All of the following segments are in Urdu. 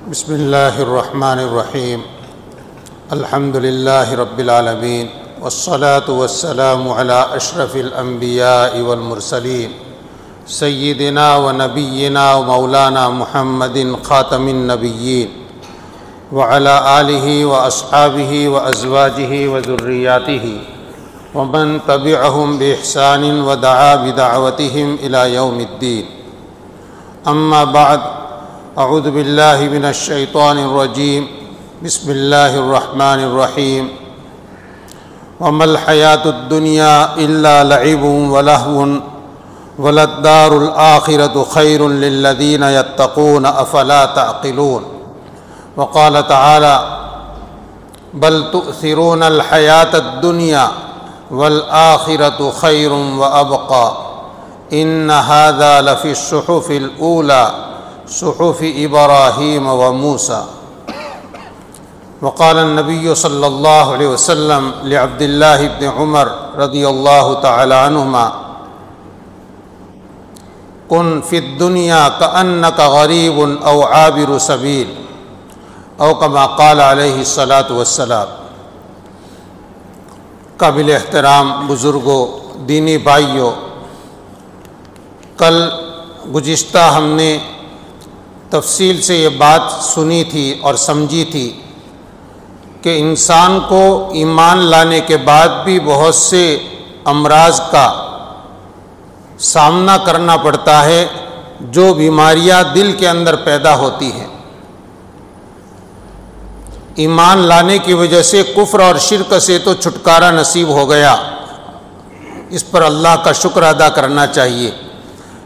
بسم اللہ الرحمن الرحیم الحمد للہ رب العالمین والصلاة والسلام علی اشرف الانبیاء والمرسلین سیدنا و نبینا و مولانا محمد خاتم النبیین وعلى آلہ و اصحابہ و ازواجہ و ذریاتہ ومن تبعہم بإحسان ودعا بدعوتہم الی یوم الدین اما بعد اعوذ باللہ من الشیطان الرجیم بسم اللہ الرحمن الرحیم وما الحیاة الدنیا الا لعب ولہو وللدار الآخرة خیر للذین یتقون افلا تعقلون وقال تعالی بل تؤثرون الحیاة الدنیا والآخرة خیر وابقى ان هذا لفی الصحف الاولى صحف ابراہیم و موسیٰ وقال النبی صلی اللہ علیہ وسلم لعبد اللہ بن عمر رضی اللہ تعالی عنہما کن فی الدنیا کأنک غریب او عابر سبیل او کما قال علیہ الصلاۃ والسلام۔ قابل احترام بزرگوں، دینی بھائیوں، کل گزشتہ ہم نے تفصیل سے یہ بات سنی تھی اور سمجھی تھی کہ انسان کو ایمان لانے کے بعد بھی بہت سے امراض کا سامنا کرنا پڑتا ہے، جو بیماریاں دل کے اندر پیدا ہوتی ہیں۔ ایمان لانے کی وجہ سے کفر اور شرک سے تو چھٹکارا نصیب ہو گیا، اس پر اللہ کا شکر ادا کرنا چاہیے،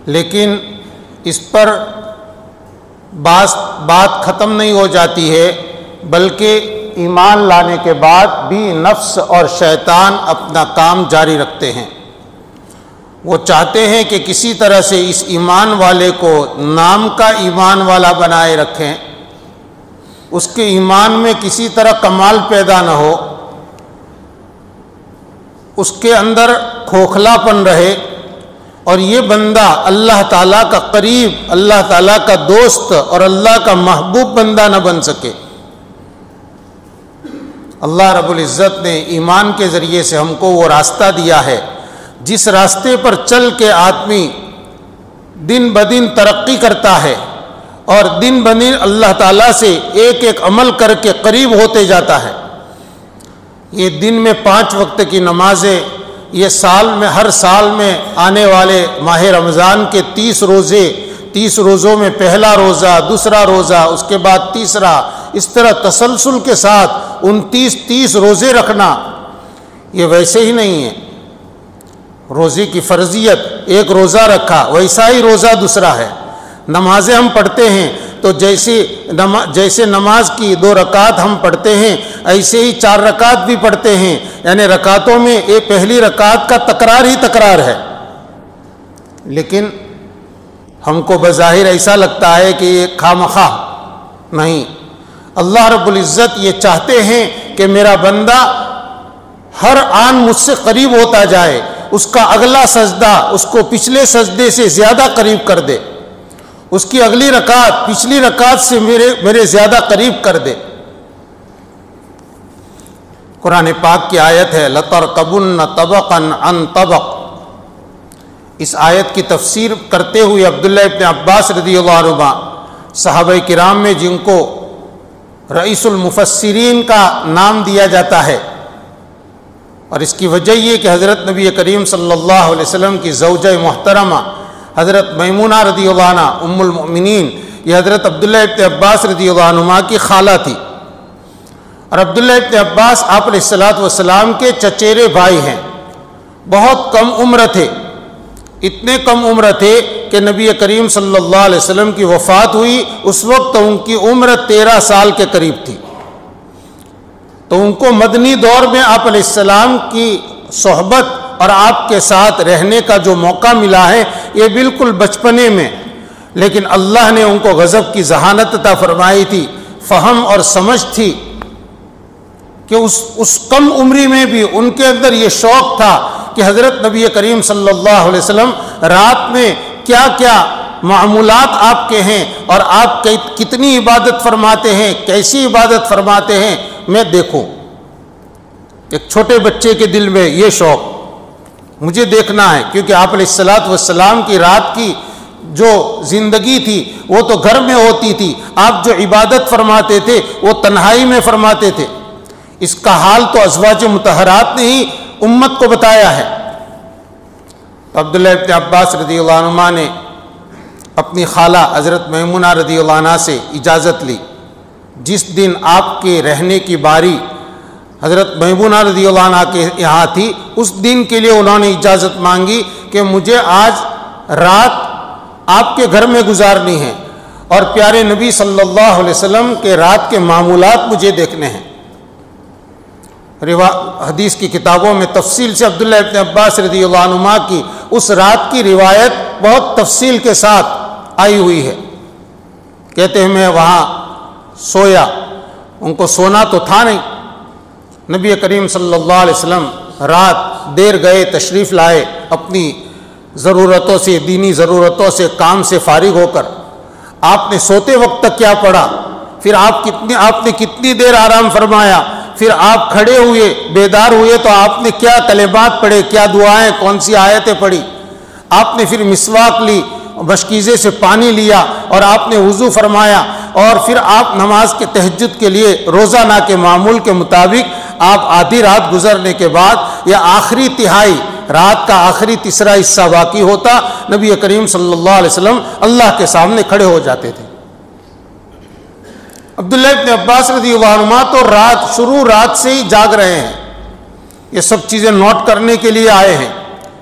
لیکن اس پر بات ختم نہیں ہو جاتی ہے، بلکہ ایمان لانے کے بعد بھی نفس اور شیطان اپنا کام جاری رکھتے ہیں۔ وہ چاہتے ہیں کہ کسی طرح سے اس ایمان والے کو نام کا ایمان والا بنائے رکھیں، اس کے ایمان میں کسی طرح کمال پیدا نہ ہو، اس کے اندر کھوکھلا پن رہے، اور یہ بندہ اللہ تعالیٰ کا قریب، اللہ تعالیٰ کا دوست اور اللہ کا محبوب بندہ نہ بن سکے۔ اللہ رب العزت نے ایمان کے ذریعے سے ہم کو وہ راستہ دیا ہے جس راستے پر چل کے آدمی دن بدن ترقی کرتا ہے اور دن بدن اللہ تعالیٰ سے ایک ایک عمل کر کے قریب ہوتے جاتا ہے۔ یہ دن میں 5 وقت کی نمازیں، یہ ہر سال میں آنے والے ماہ رمضان کے 30 روزے، 30 روزوں میں پہلا روزہ، دوسرا روزہ، اس کے بعد تیسرا، اس طرح تسلسل کے ساتھ 29 روزے رکھنا، یہ ویسے ہی نہیں ہے۔ روزے کی فرضیت، ایک روزہ رکھا ویسا ہی روزہ دوسرا ہے۔ نمازیں ہم پڑھتے ہیں تو جیسے نماز کی 2 رکعت ہم پڑھتے ہیں، ایسے ہی 4 رکعت بھی پڑھتے ہیں، یعنی رکعتوں میں ایک پہلی رکعت کا تکرار ہی تکرار ہے، لیکن ہم کو بظاہر ایسا لگتا ہے کہ یہ خواہ نہیں۔ اللہ رب العزت یہ چاہتے ہیں کہ میرا بندہ ہر آن مجھ سے قریب ہوتا جائے، اس کا اگلا سجدہ اس کو پچھلے سجدے سے زیادہ قریب کر دے، اس کی اگلی رکعت پچھلی رکعت سے میرے زیادہ قریب کر دے۔ قرآن پاک کی آیت ہے لَتَرْكَبُنَّ طَبَقًا عَنْ طَبَقٍ۔ اس آیت کی تفسیر کرتے ہوئے عبداللہ ابن عباس رضی اللہ عنہ، صحابہ کرام میں جن کو رئیس المفسرین کا نام دیا جاتا ہے، اور اس کی وجہ یہ کہ حضرت نبی کریم صلی اللہ علیہ وسلم کی زوجہ محترمہ حضرت میمونہ رضی اللہ عنہ ام المؤمنین، یہ حضرت عبداللہ ابن عباس رضی اللہ عنہ کی خالہ تھی، اور عبداللہ ابن عباس آپ علیہ السلام کے چچیرے بھائی ہیں۔ بہت کم عمر تھے، اتنے کم عمر تھے کہ نبی کریم صلی اللہ علیہ وسلم کی وفات ہوئی اس وقت ان کی عمر 13 سال کے قریب تھی، تو ان کو مدنی دور میں آپ علیہ السلام کی صحبت اور آپ کے ساتھ رہنے کا جو موقع ملا ہے یہ بالکل بچپنے میں، لیکن اللہ نے ان کو غضب کی ذہانت عطا فرمائی تھی، فہم اور سمجھ تھی کہ اس کم عمری میں بھی ان کے اندر یہ شوق تھا کہ حضرت نبی کریم صلی اللہ علیہ وسلم رات میں کیا کیا معمولات آپ کے ہیں اور آپ کتنی عبادت فرماتے ہیں، کیسی عبادت فرماتے ہیں، میں دیکھوں۔ ایک چھوٹے بچے کے دل میں یہ شوق مجھے دیکھنا ہے، کیونکہ آپ علیہ الصلوۃ والسلام کی رات کی جو زندگی تھی وہ تو گھر میں ہوتی تھی، آپ جو عبادت فرماتے تھے وہ تنہائی میں فرماتے تھے۔ اس کا حال تو ازواج مطہرات نے ہی امت کو بتایا ہے۔ عبداللہ ابن عباس رضی اللہ عنہ نے اپنی خالہ حضرت میمونہ رضی اللہ عنہ سے اجازت لی۔ جس دن آپ کے رہنے کی باری حضرت میمونہ رضی اللہ عنہ کے یہاں تھی، اس دن کے لیے انہوں نے اجازت مانگی کہ مجھے آج رات آپ کے گھر میں گزارنی ہے اور پیارے نبی صلی اللہ علیہ وسلم کے رات کے معمولات مجھے دیکھنے ہیں۔ حدیث کی کتابوں میں تفصیل سے عبداللہ ابن عباس رضی اللہ عنہما کی اس رات کی روایت بہت تفصیل کے ساتھ آئی ہوئی ہے۔ کہتے ہیں میں وہاں سویا، ان کو سونا تو تھا نہیں۔ نبی کریم صلی اللہ علیہ وسلم رات دیر گئے، تشریف لائے، اپنی ضرورتوں سے، دینی ضرورتوں سے، کام سے فارغ ہو کر آپ نے سوتے وقت تک کیا پڑھا، پھر آپ نے کتنی دیر آرام فرمایا، پھر آپ کھڑے ہوئے، بیدار ہوئے تو آپ نے کیا کلمات پڑھے، کیا دعائیں، کون سی آیتیں پڑھی، آپ نے پھر مسواک لی، مشکیزے سے پانی لیا اور آپ نے وضو فرمایا، اور پھر آپ نماز کے تہجد کے لیے روزانہ کے معمول کے مطابق آپ آدھی رات گزرنے کے بعد یا آخری تہائی رات کا آخری تیسرا حصہ باقی ہوتا، نبی کریم صلی اللہ علیہ وسلم اللہ کے سامنے کھڑے ہو جاتے تھے۔ عبداللہ ابن عباس رضی اللہ عنہ تو رات سے ہی جاگ رہے ہیں، یہ سب چیزیں نوٹ کرنے کے لیے آئے ہیں،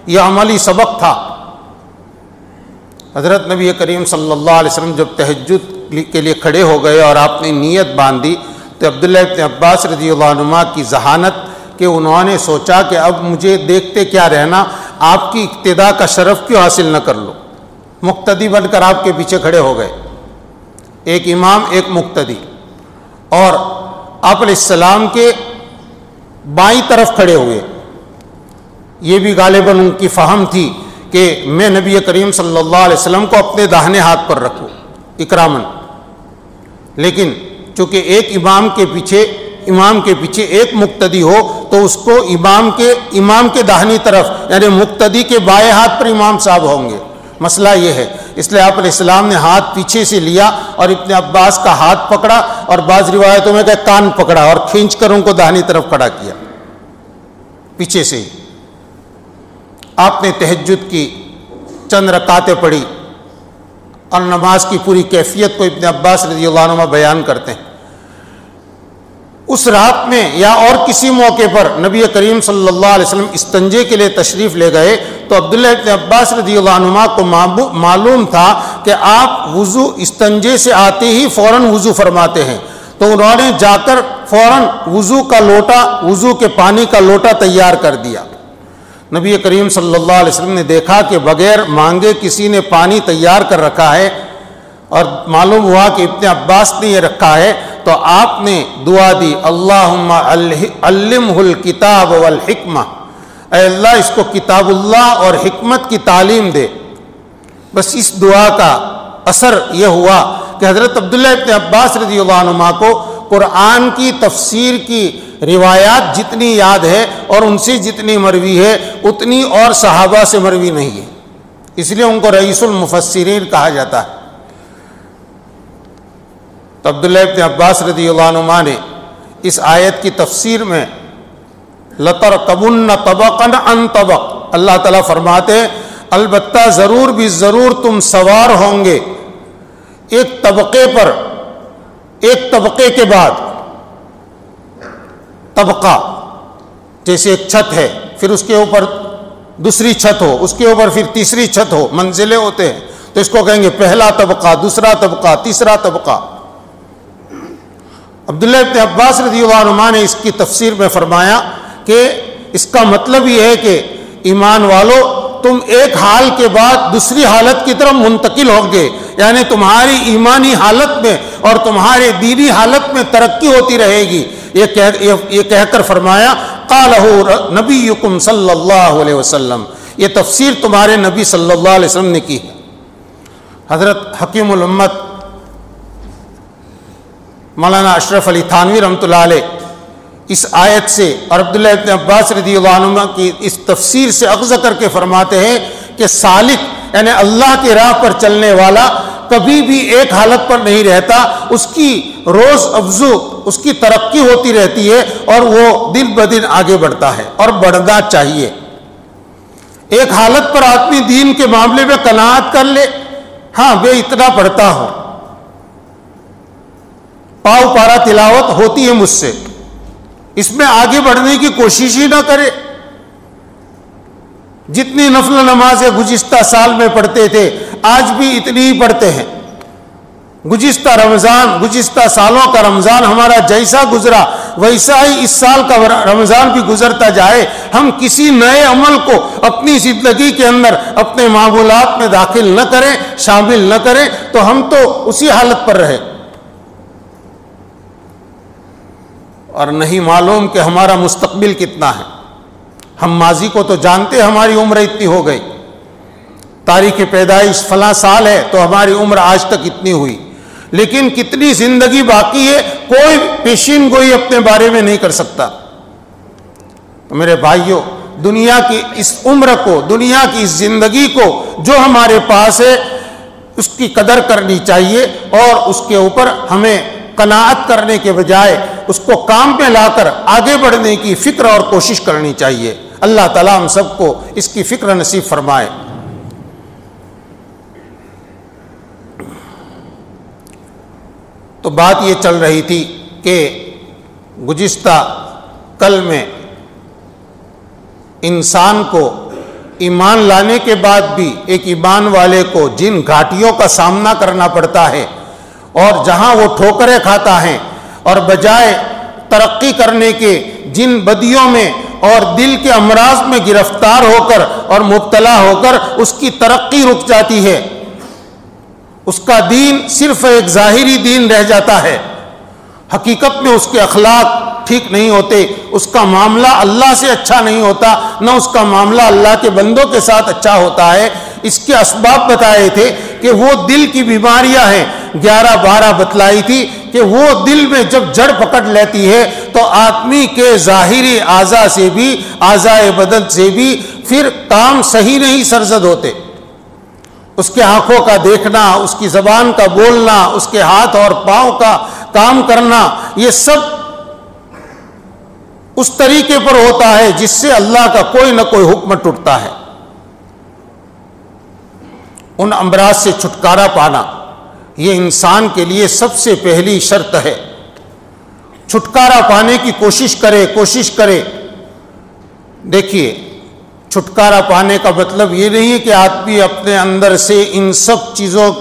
یہ عملی سبق تھا۔ حضرت نبی کریم صلی اللہ علیہ وسلم جب تہجد کے لیے کھڑے ہو گئے اور آپ نے نیت باندھی تو عبداللہ ابن عباس رضی اللہ عنہ کی ذہانت کہ انہوں نے سوچا کہ اب مجھے دیکھتے کیا رہنا، آپ کی اقتداء کا شرف کیوں حاصل نہ کر لو، مقتدی بن کر آپ کے پیچھے کھڑے ہو گئے، ایک امام ایک مقتدی، اور آپ علیہ السلام کے بائیں طرف کھڑے ہوئے۔ یہ بھی غالباً ان کی فہم تھی کہ میں نبی کریم صلی اللہ علیہ وسلم کو اپنے داہنے ہاتھ پر رکھوں اکراماً، لیکن چونکہ ایک امام کے پیچھے ایک مقتدی ہو تو اس کو امام کے داہنی طرف یعنی مقتدی کے بائیں ہاتھ پر امام صاحب ہوں گے، مسئلہ یہ ہے۔ اس لیے آپ علیہ السلام نے ہاتھ پیچھے سے لیا اور ابن عباس کا ہاتھ پکڑا، اور بعض روایتوں میں کہ کان پکڑا اور کھینچ کر ان کو داہنی طرف کھڑا کیا پیچھے سے ہی۔ آپ نے تہجد کی چند رکعتیں پڑھی اور نماز کی پوری کیفیت کو ابن عباس رضی اللہ عنہ بیان کرتے ہیں۔ اس رات میں یا اور کسی موقع پر نبی کریم صلی اللہ علیہ وسلم استنجے کے لیے تشریف لے گئے تو عبداللہ ابن عباس رضی اللہ عنہ کو معلوم تھا کہ آپ وضو استنجے سے آتے ہی فوراً وضو فرماتے ہیں، تو انہوں نے جا کر فوراً وضو کے پانی کا لوٹا تیار کر دیا۔ نبی کریم صلی اللہ علیہ وسلم نے دیکھا کہ بغیر مانگے کسی نے پانی تیار کر رکھا ہے، اور معلوم ہوا کہ ابن عباس نے یہ رکھا ہے، تو آپ نے دعا دی، اللہم علمہ الکتاب والحکمہ، اے اللہ اس کو کتاب اللہ اور حکمت کی تعلیم دے۔ بس اس دعا کا اثر یہ ہوا کہ حضرت عبداللہ ابن عباس رضی اللہ عنہ کو قرآن کی تفسیر کی روایات جتنی یاد ہے اور ان سے جتنی مروی ہے اتنی اور صحابہ سے مروی نہیں ہے، اس لیے ان کو رئیس المفسرین کہا جاتا ہے۔ تو عبداللہ ابن عباس رضی اللہ عنہ نے اس آیت کی تفسیر میں لَتَرْكَبُنَّ طَبَقًا عَنْ طَبَقٍ، اللہ تعالیٰ فرماتے ہیں البتہ ضرور بھی ضرور تم سوار ہوں گے ایک طبقے پر، ایک طبقے کے بعد طبقہ، جیسے ایک چھت ہے پھر اس کے اوپر دوسری چھت ہو، اس کے اوپر پھر تیسری چھت ہو، منزلیں ہوتے ہیں تو اس کو کہیں گے پہلا طبقہ، دوسرا طبقہ، تیسرا طبقہ۔ عبداللہ ابن عباس رضی اللہ عنہ نے اس کی تفسیر میں فرمایا کہ اس کا مطلب یہ ہے کہ ایمان والو تم ایک حال کے بعد دوسری حالت کی طرف منتقل ہوں گے، یعنی تمہاری ایمانی حالت میں اور تمہارے دینی حالت میں ترقی ہوتی رہے گی۔ یہ کہہ کر فرمایا قالہ نبیکم صلی اللہ علیہ وسلم، یہ تفسیر تمہارے نبی صلی اللہ علیہ وسلم نے کی ہے۔ حضرت حکیم الامت مولانا اشرف علی تھانوی رحمۃ اللہ علیہ اس آیت سے اور عبداللہ ابن عباس رضی اللہ عنہما کی اس تفسیر سے اخذ کر کے فرماتے ہیں کہ سالک یعنی اللہ کی راہ پر چلنے والا کبھی بھی ایک حالت پر نہیں رہتا، اس کی روز افزو اس کی ترقی ہوتی رہتی ہے اور وہ دن بدن آگے بڑھتا ہے اور بڑھنا چاہیے۔ ایک حالت پر آدمی دین کے معاملے میں قناعت کر لے، ہاں میں اتنا پڑھتا ہوں، پاؤ پارا تلاوت ہوتی ہے مجھ سے، اس میں آگے بڑھنے کی کوشش ہی نہ کرے۔ جتنی نفل نمازیں گزشتہ سال میں پڑھتے تھے آج بھی اتنی ہی پڑھتے ہیں۔ گزشتہ سالوں کا رمضان ہمارا جیسا گزرا ویسا ہی اس سال کا رمضان بھی گزرتا جائے۔ ہم کسی نئے عمل کو اپنی زندگی کے اندر اپنے معمولات میں داخل نہ کریں، شامل نہ کریں تو ہم تو اسی حالت پر رہے اور نہیں معلوم کہ ہمارا مستقبل کتنا ہے۔ ہم ماضی کو تو جانتے ہماری عمر اتنی ہو گئی، تاریخ پیدائش فلاں سال ہے تو ہماری عمر آج تک اتنی ہوئی، لیکن کتنی زندگی باقی ہے کوئی پیشین گوئی اپنے بارے میں نہیں کر سکتا۔ تو میرے بھائیوں، دنیا کی اس عمر کو، دنیا کی اس زندگی کو جو ہمارے پاس ہے اس کی قدر کرنی چاہیے اور اس کے اوپر ہمیں قناعت کرنے کے بجائے اس کو کام میں لا کر آگے بڑھنے کی فکر اور کوشش کرنی چاہیے۔ اللہ تعالیٰ ہم سب کو اس کی فکر نصیب فرمائے۔ تو بات یہ چل رہی تھی کہ گزشتہ کل میں انسان کو ایمان لانے کے بعد بھی ایک ایمان والے کو جن گھاٹیوں کا سامنا کرنا پڑتا ہے اور جہاں وہ ٹھوکریں کھاتا ہے اور بجائے ترقی کرنے کے جن بدیوں میں اور دل کے امراض میں گرفتار ہو کر اور مبتلا ہو کر اس کی ترقی رک جاتی ہے، اس کا دین صرف ایک ظاہری دین رہ جاتا ہے، حقیقت میں اس کے اخلاق ٹھیک نہیں ہوتے، اس کا معاملہ اللہ سے اچھا نہیں ہوتا، نہ اس کا معاملہ اللہ کے بندوں کے ساتھ اچھا ہوتا ہے۔ اس کے اسباب بتائے تھے کہ وہ دل کی بیماریاں ہیں، 11-12 بتلائی تھی کہ وہ دل میں جب جڑ پکڑ لیتی ہے تو آدمی کے ظاہری اعضاء سے بھی، اعضاء بدن سے بھی پھر کام صحیح نہیں سرزد ہوتے۔ اس کے آنکھوں کا دیکھنا، اس کی زبان کا بولنا، اس کے ہاتھ اور پاؤں کا کام کرنا، یہ سب اس طریقے پر ہوتا ہے جس سے اللہ کا کوئی نہ کوئی حکم ٹوٹتا ہے۔ ان امراض سے چھٹکارا پانا یہ انسان کے لیے سب سے پہلی شرط ہے۔ چھٹکارا پانے کی کوشش کرے۔ دیکھیے، چھٹکارا پانے کا مطلب یہ نہیں ہے کہ آدمی اپنے اندر سے ان سب چیزوں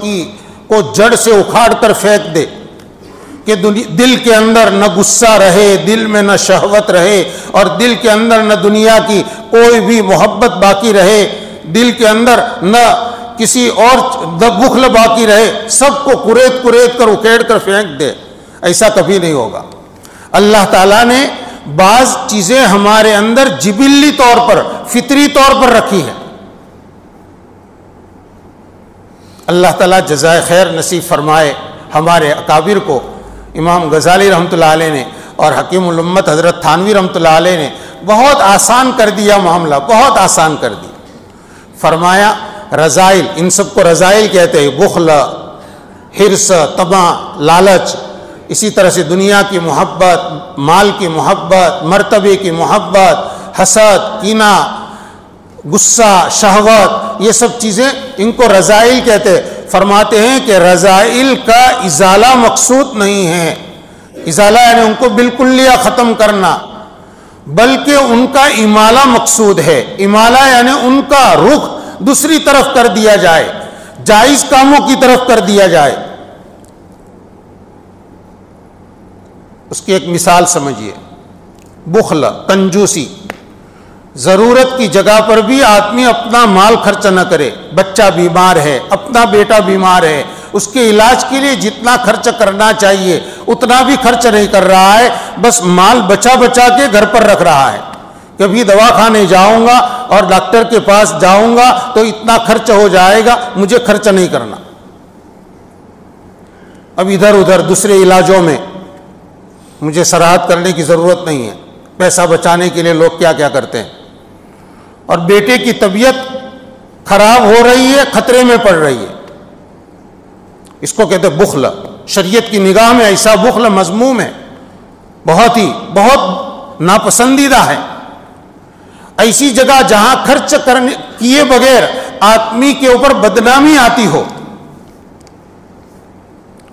کو جڑ سے اکھاڑ کر پھینک دے، کہ دل کے اندر نہ غصہ رہے، دل میں نہ شہوت رہے اور دل کے اندر نہ دنیا کی کوئی بھی محبت باقی رہے، دل کے اندر نہ کسی اور بخل باقی رہے، سب کو کریت کر اکھیڑ کر پھینک دے، ایسا کبھی نہیں ہوگا۔ اللہ تعالیٰ نے بعض چیزیں ہمارے اندر جبلی طور پر، فطری طور پر رکھی ہے۔ اللہ تعالیٰ جزائے خیر نصیب فرمائے ہمارے اکابر کو، امام غزالی رحمۃ اللہ علیہ نے اور حکیم الامت حضرت تھانوی رحمۃ اللہ علیہ نے بہت آسان کر دیا معاملہ، بہت آسان کر دیا۔ فرمایا رذائل، ان سب کو رذائل کہتے ہیں، بخل، حرص، طمع، لالچ، اسی طرح سے دنیا کی محبت، مال کی محبت، مرتبے کی محبت، حسد، کینہ، غصہ، شہوت، یہ سب چیزیں ان کو رذائل کہتے ہیں۔ فرماتے ہیں کہ رذائل کا ازالہ مقصود نہیں ہے، ازالہ یعنی ان کو بالکل ختم کرنا، بلکہ ان کا امالہ مقصود ہے۔ امالہ یعنی ان کا رخ دوسری طرف کر دیا جائے، جائز کاموں کی طرف کر دیا جائے۔ اس کی ایک مثال سمجھیے، بخل، کنجوسی، ضرورت کی جگہ پر بھی آدمی اپنا مال خرچ نہ کرے۔ بچہ بیمار ہے، اپنا بیٹا بیمار ہے، اس کے علاج کے لیے جتنا خرچ کرنا چاہیے اتنا بھی خرچ نہیں کر رہا ہے، بس مال بچا کے گھر پر رکھ رہا ہے۔ کبھی دواخانے جاؤں گا اور ڈاکٹر کے پاس جاؤں گا تو اتنا خرچ ہو جائے گا، مجھے خرچ نہیں کرنا۔ اب ادھر ادھر دوسرے علاجوں میں مجھے سراحت کرنے کی ضرورت نہیں ہے، پیسہ بچانے کے لیے لوگ کیا کیا کرتے ہیں. اور بیٹے کی طبیعت خراب ہو رہی ہے، خطرے میں پڑ رہی ہے، اس کو کہتے ہیں بخل. شریعت کی نگاہ میں ایسا بخل مذموم ہے، بہت ناپسندیدہ ہے. ایسی جگہ جہاں خرچ کرنے کیے بغیر آدمی کے اوپر بدنامی آتی ہو،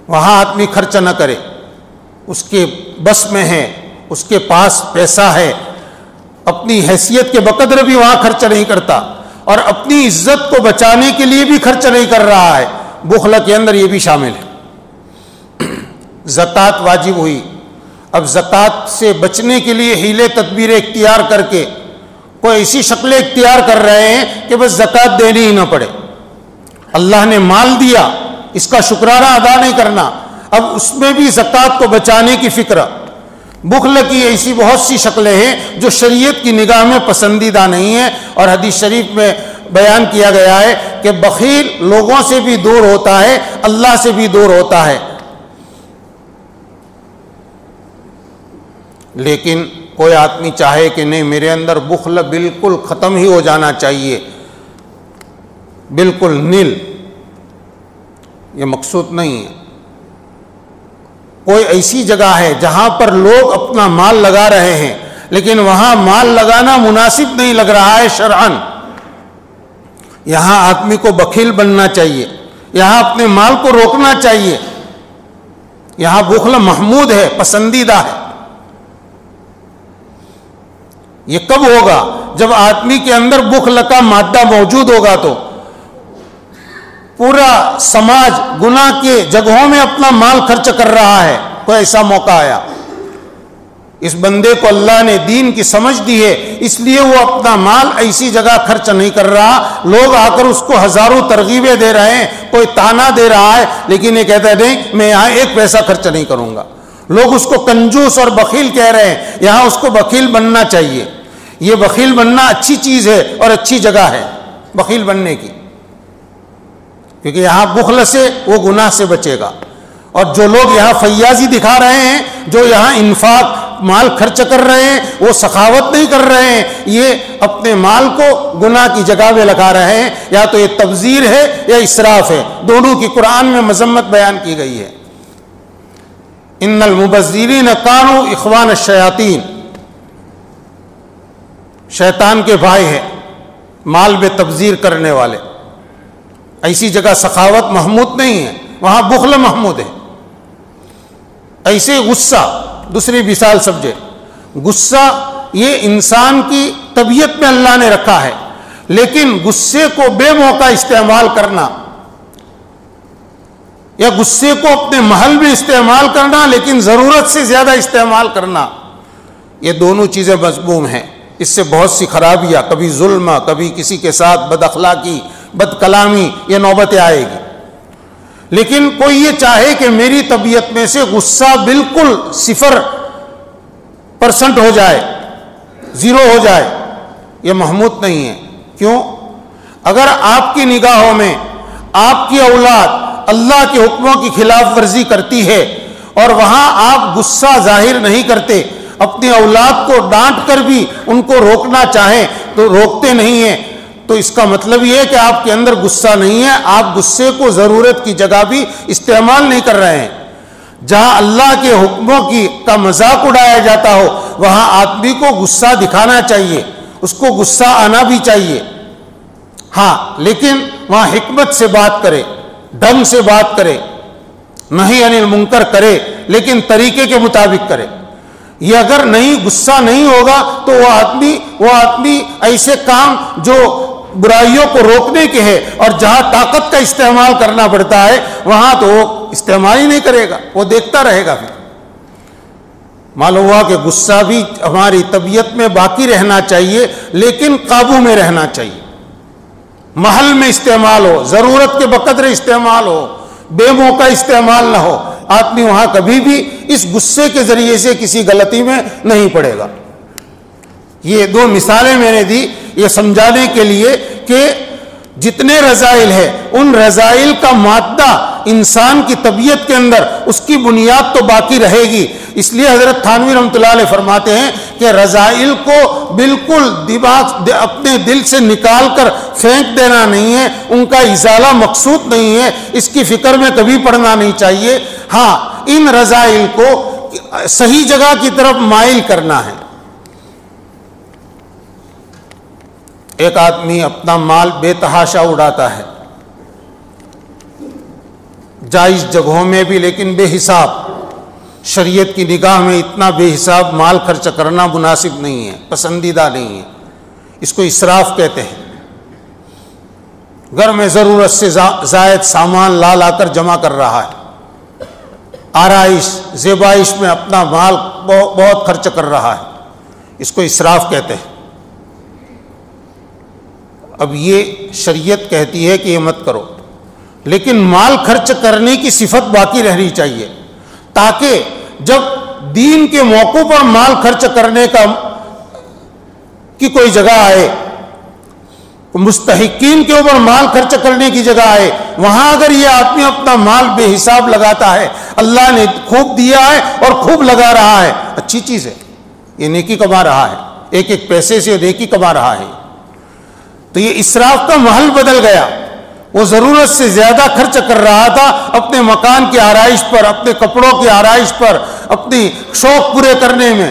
وہاں آدمی خرچ نہ کرے. اس کے بس میں ہے، اس کے پاس پیسہ ہے، اپنی حیثیت کے بقدر بھی وہاں خرچ نہیں کرتا، اور اپنی عزت کو بچانے کے لیے بھی خرچ نہیں کر رہا ہے. بخل کے اندر یہ بھی شامل ہے. زکوٰۃ واجب ہوئی، اب زکوٰۃ سے بچنے کے لیے حیلے تدبیریں اختیار کر کے کوئی ایسی شکلیں اختیار کر رہے ہیں کہ بس زکوٰۃ دینی ہی نہ پڑے. اللہ نے مال دیا، اس کا شکرانہ ادا نہیں کرنا، اب اس میں بھی زکوٰۃ کو بچانے کی فکر. بخل کی ایسی بہت سی شکلیں ہیں جو شریعت کی نگاہ میں پسندیدہ نہیں ہیں، اور حدیث شریف میں بیان کیا گیا ہے کہ بخیل لوگوں سے بھی دور ہوتا ہے، اللہ سے بھی دور ہوتا ہے. لیکن کوئی آدمی چاہے کہ نہیں میرے اندر بخل بالکل ختم ہی ہو جانا چاہیے، بالکل نیل، یہ مقصود نہیں ہے. کوئی ایسی جگہ ہے جہاں پر لوگ اپنا مال لگا رہے ہیں لیکن وہاں مال لگانا مناسب نہیں لگ رہا ہے شرعاً، یہاں آدمی کو بخیل بننا چاہیے، یہاں اپنے مال کو روکنا چاہیے. یہاں بخل محمود ہے، پسندیدہ ہے. یہ کب ہوگا؟ جب آدمی کے اندر بخل کا مادہ موجود ہوگا تو پورا سماج گناہ کے جگہوں میں اپنا مال خرچ کر رہا ہے. کوئی ایسا موقع آیا، اس بندے کو اللہ نے دین کی سمجھ دی ہے، اس لیے وہ اپنا مال ایسی جگہ خرچ نہیں کر رہا. لوگ آ کر اس کو ہزاروں ترغیبیں دے رہے ہیں، کوئی تانا دے رہا ہے، لیکن یہ کہتا ہے نہیں میں یہاں ایک پیسہ خرچ نہیں کروں گا. لوگ اس کو کنجوس اور بخیل کہہ رہے ہیں، یہاں اس کو بخیل بننا چاہیے. یہ بخیل بننا اچھی چیز ہے اور اچھی جگہ ہے بخیل بننے کی، کیونکہ یہاں بخل سے وہ گناہ سے بچے گا. اور جو لوگ یہاں فیاضی دکھا رہے ہیں، جو یہاں انفاق مال خرچ کر رہے ہیں، وہ سخاوت نہیں کر رہے ہیں، یہ اپنے مال کو گناہ کی جگہ میں لگا رہے ہیں. یا تو یہ تبذیر ہے یا اسراف ہے، دونوں کی قرآن میں مذمت بیان کی گئی ہے. ان المبذرین کانوا اخوان الشیاطین، شیطان کے بھائی ہیں مال میں تبذیر کرنے والے. ایسی جگہ سخاوت محمود نہیں ہے، وہاں بخل محمود ہے. ایسے غصہ، دوسری مثال سمجھے. غصہ یہ انسان کی طبیعت میں اللہ نے رکھا ہے، لیکن غصے کو بے موقع استعمال کرنا یا غصے کو اپنے محل میں استعمال کرنا لیکن ضرورت سے زیادہ استعمال کرنا، یہ دونوں چیزیں مذموم ہیں. اس سے بہت سی خرابیاں، کبھی ظلم، کبھی کسی کے ساتھ بد اخلاقی، بد کلامی، یہ نوبتیں آئے گی. لیکن کوئی یہ چاہے کہ میری طبیعت میں سے غصہ بالکل 0% ہو جائے، 0 ہو جائے، یہ محمود نہیں ہے. کیوں؟ اگر آپ کی نگاہوں میں آپ کی اولاد اللہ کے حکموں کی خلاف ورزی کرتی ہے اور وہاں آپ غصہ ظاہر نہیں کرتے، اپنی اولاد کو ڈانٹ کر بھی ان کو روکنا چاہیں تو روکتے نہیں ہیں، تو اس کا مطلب یہ ہے کہ آپ کے اندر غصہ نہیں ہے، آپ غصے کو ضرورت کی جگہ بھی استعمال نہیں کر رہے ہیں. جہاں اللہ کے حکموں کا مذاق اڑایا جاتا ہو وہاں آدمی کو غصہ دکھانا چاہیے، اس کو غصہ آنا بھی چاہیے. ہاں لیکن وہاں حکمت سے بات کرے، ڈھنگ سے بات کرے، نہی عن المنکر کرے، لیکن طریقے کے مطابق کرے. یہ اگر نہیں غصہ نہیں ہوگا تو وہ آدمی ایسے کام جو برائیوں کو روکنے کے ہے اور جہاں طاقت کا استعمال کرنا پڑتا ہے وہاں تو وہ استعمال ہی نہیں کرے گا، وہ دیکھتا رہے گا. پھر معلوم ہوا کہ غصہ بھی ہماری طبیعت میں باقی رہنا چاہیے لیکن قابو میں رہنا چاہیے. محل میں استعمال ہو، ضرورت کے بقدر استعمال ہو، بے موقع استعمال نہ ہو. آدمی وہاں کبھی بھی اس غصے کے ذریعے سے کسی غلطی میں نہیں پڑے گا. یہ 2 مثالیں میں نے دی یہ سمجھانے کے لیے کہ جتنے رذائل ہیں ان رذائل کا مادہ انسان کی طبیعت کے اندر اس کی بنیاد تو باقی رہے گی. اس لیے حضرت تھانوی رحمۃ اللہ علیہ فرماتے ہیں کہ رذائل کو بالکل دماغ اپنے دل سے نکال کر پھینک دینا نہیں ہے، ان کا ازالہ مقصود نہیں ہے، اس کی فکر میں کبھی پڑنا نہیں چاہیے. ہاں، ان رذائل کو صحیح جگہ کی طرف مائل کرنا ہے. ایک آدمی اپنا مال بے تحاشا اڑاتا ہے، جائز جگہوں میں بھی لیکن بے حساب. شریعت کی نگاہ میں اتنا بے حساب مال خرچ کرنا مناسب نہیں ہے، پسندیدہ نہیں ہے. اس کو اسراف کہتے ہیں. گھر میں ضرورت سے زائد سامان لا کر جمع کر رہا ہے، آرائش زیبائش میں اپنا مال بہت خرچ کر رہا ہے، اس کو اسراف کہتے ہیں. اب یہ شریعت کہتی ہے کہ یہ مت کرو، لیکن مال خرچ کرنے کی صفت باقی رہنی چاہیے، تاکہ جب دین کے موقع پر مال خرچ کرنے کی کوئی جگہ آئے، مستحقین کے اوپر مال خرچ کرنے کی جگہ آئے، وہاں اگر یہ آدمی اپنا مال بے حساب لگاتا ہے، اللہ نے خوب دیا ہے اور خوب لگا رہا ہے، اچھی چیز ہے، یہ نیکی کما رہا ہے، ایک ایک پیسے سے نیکی کما رہا ہے. تو یہ اسراف کا محل بدل گیا. وہ ضرورت سے زیادہ خرچ کر رہا تھا اپنے مکان کی آرائش پر، اپنے کپڑوں کی آرائش پر، اپنی شوق پورے کرنے میں،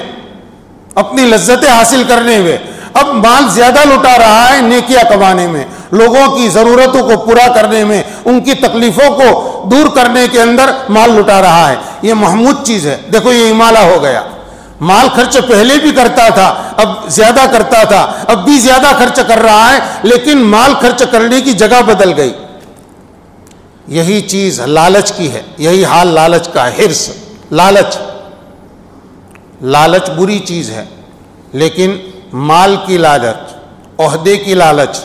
اپنی لذتیں حاصل کرنے میں. اب مال زیادہ لٹا رہا ہے نیکیاں کمانے میں، لوگوں کی ضرورتوں کو پورا کرنے میں، ان کی تکلیفوں کو دور کرنے کے اندر مال لٹا رہا ہے. یہ محمود چیز ہے. دیکھو یہ امالہ ہو گیا. مال خرچ پہلے بھی کرتا تھا، اب زیادہ کرتا تھا، اب بھی زیادہ خرچ کر رہا ہے، لیکن مال خرچ کرنے کی جگہ بدل گئی. یہی چیز لالچ کی ہے، یہی حال لالچ کا ہے. حرص، لالچ بری چیز ہے، لیکن مال کی لالچ، عہدے کی لالچ،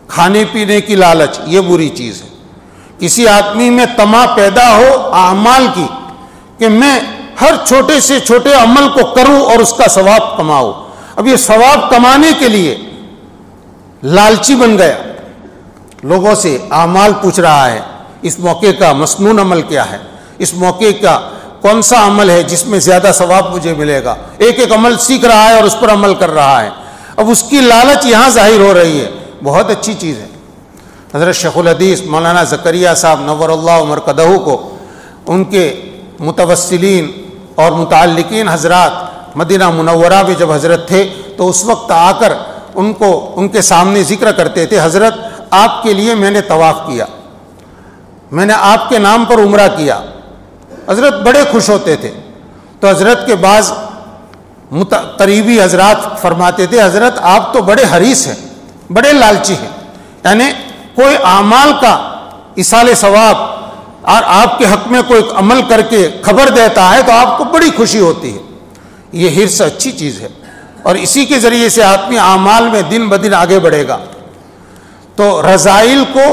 کھانے پینے کی لالچ، یہ بری چیز ہے. کسی آدمی میں طمع پیدا ہو اعمال کی کہ میں ہر چھوٹے سے چھوٹے عمل کو کروں اور اس کا ثواب کماؤں. اب یہ ثواب کمانے کے لیے لالچی بن گیا، لوگوں سے اعمال پوچھ رہا ہے. اس موقع کا مسنون عمل کیا ہے، اس موقع کا کون سا عمل ہے جس میں زیادہ ثواب مجھے ملے گا. ایک ایک عمل سیکھ رہا ہے اور اس پر عمل کر رہا ہے. اب اس کی لالچ یہاں ظاہر ہو رہی ہے. بہت اچھی چیز ہے. حضرت شیخ الحدیث مولانا زکریا صاحب نور اللہ مرقدہ کو ان کے متوسلین اور متعلقین حضرات مدینہ منورہ میں جب حضرت تھے تو اس وقت آ کر ان کے سامنے ذکر کرتے تھے، حضرت آپ کے لیے میں نے طواف کیا، میں نے آپ کے نام پر عمرہ کیا. حضرت بڑے خوش ہوتے تھے. تو حضرت کے بعض قریبی حضرات فرماتے تھے، حضرت آپ تو بڑے حریص ہیں، بڑے لالچی ہیں. یعنی کوئی اعمال کا ایصال ثواب اور آپ کے حق میں کوئی عمل کر کے خبر دیتا ہے تو آپ کو بڑی خوشی ہوتی ہے. یہ حرص اچھی چیز ہے، اور اسی کے ذریعے سے آدمی اعمال میں دن بدن آگے بڑھے گا. تو رذائل کو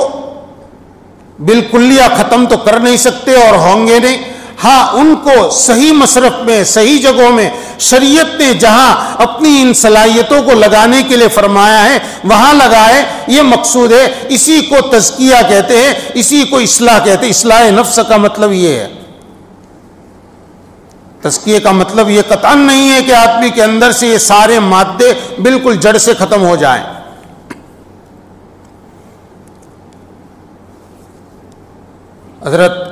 بالکلیہ ختم تو کر نہیں سکتے اور ہوں گے نہیں. ہاں، ان کو صحیح مصرف میں، صحیح جگہوں میں شریعت نے جہاں اپنی ان صلاحیتوں کو لگانے کے لیے فرمایا ہے وہاں لگائے. یہ مقصود ہے. اسی کو تزکیہ کہتے ہیں، اسی کو اصلاح کہتے ہیں. اصلاح نفس کا مطلب یہ ہے. تزکیے کا مطلب یہ قطعاً نہیں ہے کہ آدمی کے اندر سے یہ سارے مادے بالکل جڑ سے ختم ہو جائیں. حضرت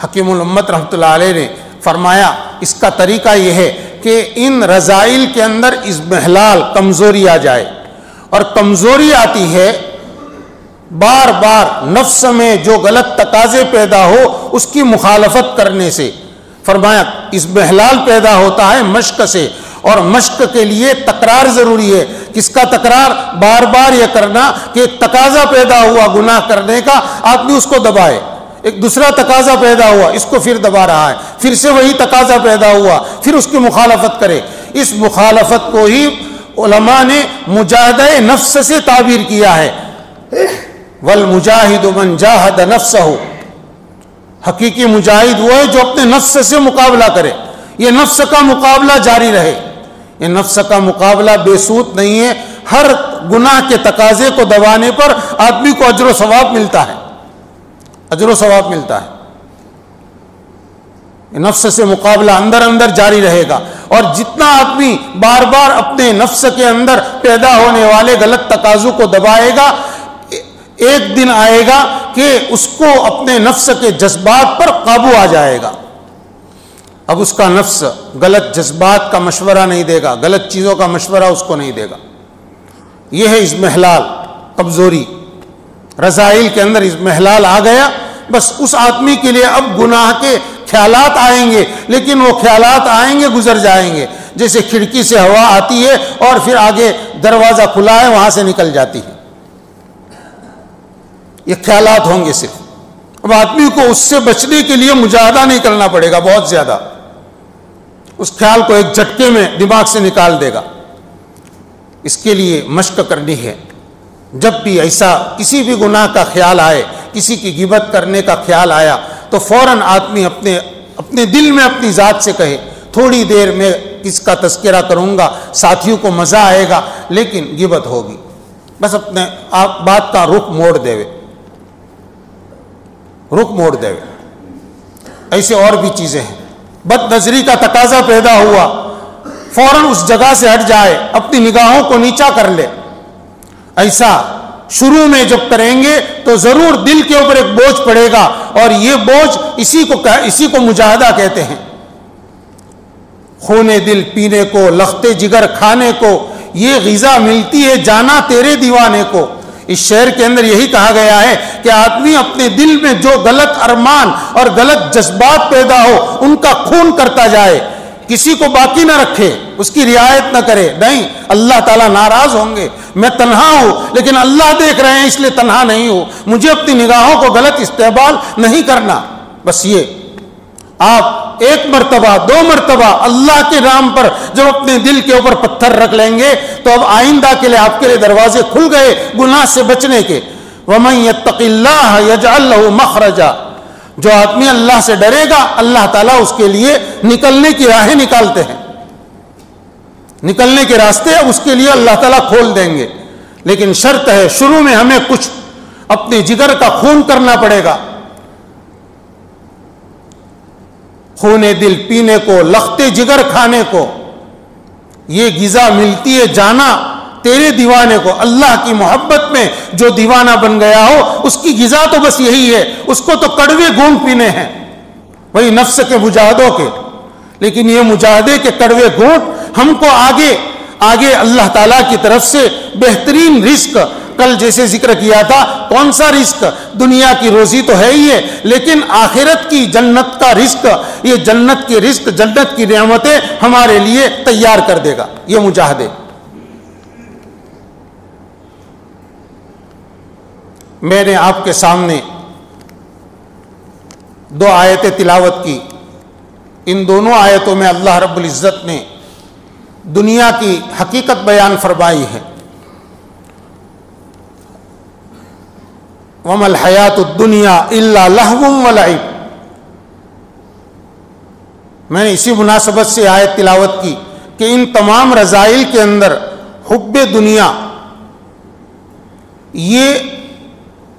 حکیم الامت رحمۃ اللہ علیہ نے فرمایا اس کا طریقہ یہ ہے کہ ان رذائل کے اندر اضمحلال، کمزوری آ جائے. اور کمزوری آتی ہے بار بار نفس میں جو غلط تقاضے پیدا ہو اس کی مخالفت کرنے سے. فرمایا اضمحلال پیدا ہوتا ہے مشق سے، اور مشق کے لیے تکرار ضروری ہے. کس کا تکرار؟ بار بار یہ کرنا کہ تقاضا پیدا ہوا گناہ کرنے کا، آدمی اس کو دبائے. ایک دوسرا تقاضا پیدا ہوا، اس کو پھر دبا رہا ہے، پھر سے وہی تقاضا پیدا ہوا، پھر اس کی مخالفت کرے. اس مخالفت کو ہی علماء نے مجاہدہ نفس سے تعبیر کیا ہے. والمجاہد من جاہد نفسہ، حقیقی مجاہد وہ ہے جو اپنے نفس سے مقابلہ کرے. یہ نفس کا مقابلہ جاری رہے. یہ نفس کا مقابلہ بے سود نہیں ہے، ہر گناہ کے تقاضے کو دبانے پر آدمی کو اجر و ثواب ملتا ہے، اجر و ثواب ملتا ہے۔ نفس سے مقابلہ اندر اندر جاری رہے گا، اور جتنا آدمی بار بار اپنے نفس کے اندر پیدا ہونے والے غلط تقاضوں کو دبائے گا، ایک دن آئے گا کہ اس کو اپنے نفس کے جذبات پر قابو آ جائے گا۔ اب اس کا نفس غلط جذبات کا مشورہ نہیں دے گا، غلط چیزوں کا مشورہ اس کو نہیں دے گا۔ یہ ہے اضمحلال، کمزوری، رذائل کے اندر اضمحلال آ گیا۔ بس اس آدمی کے لیے اب گناہ کے خیالات آئیں گے، لیکن وہ خیالات آئیں گے گزر جائیں گے، جیسے کھڑکی سے ہوا آتی ہے اور پھر آگے دروازہ کھلا ہے وہاں سے نکل جاتی ہے، یہ خیالات ہوں گے صرف۔ اب آدمی کو اس سے بچنے کے لیے مجاہدہ نہیں کرنا پڑے گا بہت زیادہ، اس خیال کو ایک جھٹکے میں دماغ سے نکال دے گا۔ اس کے لیے مشق کرنی ہے۔ جب بھی ایسا کسی بھی گناہ کا خیال آئے، کسی کی غیبت کرنے کا خیال آیا، تو فوراً آدمی اپنے دل میں اپنی ذات سے کہے تھوڑی دیر میں کس کا تذکرہ کروں گا، ساتھیوں کو مزہ آئے گا، لیکن غیبت ہوگی۔ بس اپنے بات کا رخ موڑ دے، رخ موڑ دے۔ ایسے اور بھی چیزیں ہیں۔ بد نظری کا تقاضا پیدا ہوا، فوراً اس جگہ سے ہٹ جائے، اپنی نگاہوں کو نیچا کر لے۔ ایسا شروع میں جب کریں گے تو ضرور دل کے اوپر ایک بوجھ پڑے گا، اور یہ بوجھ اسی کو مجاہدہ کہتے ہیں۔ خونے دل پینے کو، لختے جگر کھانے کو، یہ غذا ملتی ہے جانا تیرے دیوانے کو۔ اس شعر کے اندر یہی کہا گیا ہے کہ آدمی اپنے دل میں جو غلط ارمان اور غلط جذبات پیدا ہو ان کا خون کرتا جائے، کسی کو باقی نہ رکھے، اس کی رعایت نہ کرے۔ نہیں، اللہ تعالیٰ ناراض ہوں گے۔ میں تنہا ہوں لیکن اللہ دیکھ رہے ہیں، اس لیے تنہا نہیں ہوں۔ مجھے اپنی نگاہوں کو غلط استعمال نہیں کرنا۔ بس یہ آپ ایک مرتبہ، دو مرتبہ اللہ کے نام پر جب اپنے دل کے اوپر پتھر رکھ لیں گے تو اب آئندہ کے لیے آپ کے لیے دروازے کھل گئے گناہ سے بچنے کے۔ وَمَن يَتَّقِ اللَّهَ يَجْعَلْ لَهُ مَخْرَجًا، جو آدمی اللہ سے ڈرے گا اللہ تعالیٰ اس کے لیے نکلنے کی راہیں نکالتے ہیں، نکلنے کے راستے اب اس کے لیے اللہ تعالیٰ کھول دیں گے۔ لیکن شرط ہے شروع میں ہمیں کچھ اپنے جگر کا خون کرنا پڑے گا۔ خونے دل پینے کو، لختے جگر کھانے کو، یہ غذا ملتی ہے جانا تیرے دیوانے کو۔ اللہ کی محبت میں جو دیوانہ بن گیا ہو اس کی غذا تو بس یہی ہے، اس کو تو کڑوے گھونٹ پینے ہیں، وہی نفس کے مجاہدوں کے۔ لیکن یہ مجاہدے کے کڑوے گھونٹ ہم کو آگے اللہ تعالیٰ کی طرف سے بہترین رزق، کل جیسے ذکر کیا تھا، کون سا رزق؟ دنیا کی روزی تو ہے ہی ہے، لیکن آخرت کی جنت کا رزق، یہ جنت کی رزق، جنت کی نعمتیں ہمارے لیے تیار کر دے گا یہ مجاہدے۔ میں نے آپ کے سامنے دو آیتیں تلاوت کی، ان دونوں آیتوں میں اللہ رب العزت نے دنیا کی حقیقت بیان فرمائی ہے۔ وَمَا الْحَيَاةُ الدُّنْيَا إِلَّا لَهْوٌ وَلَعِبٌ۔ میں نے اسی مناسبت سے آیت تلاوت کی کہ ان تمام رذائل کے اندر حب دنیا یہ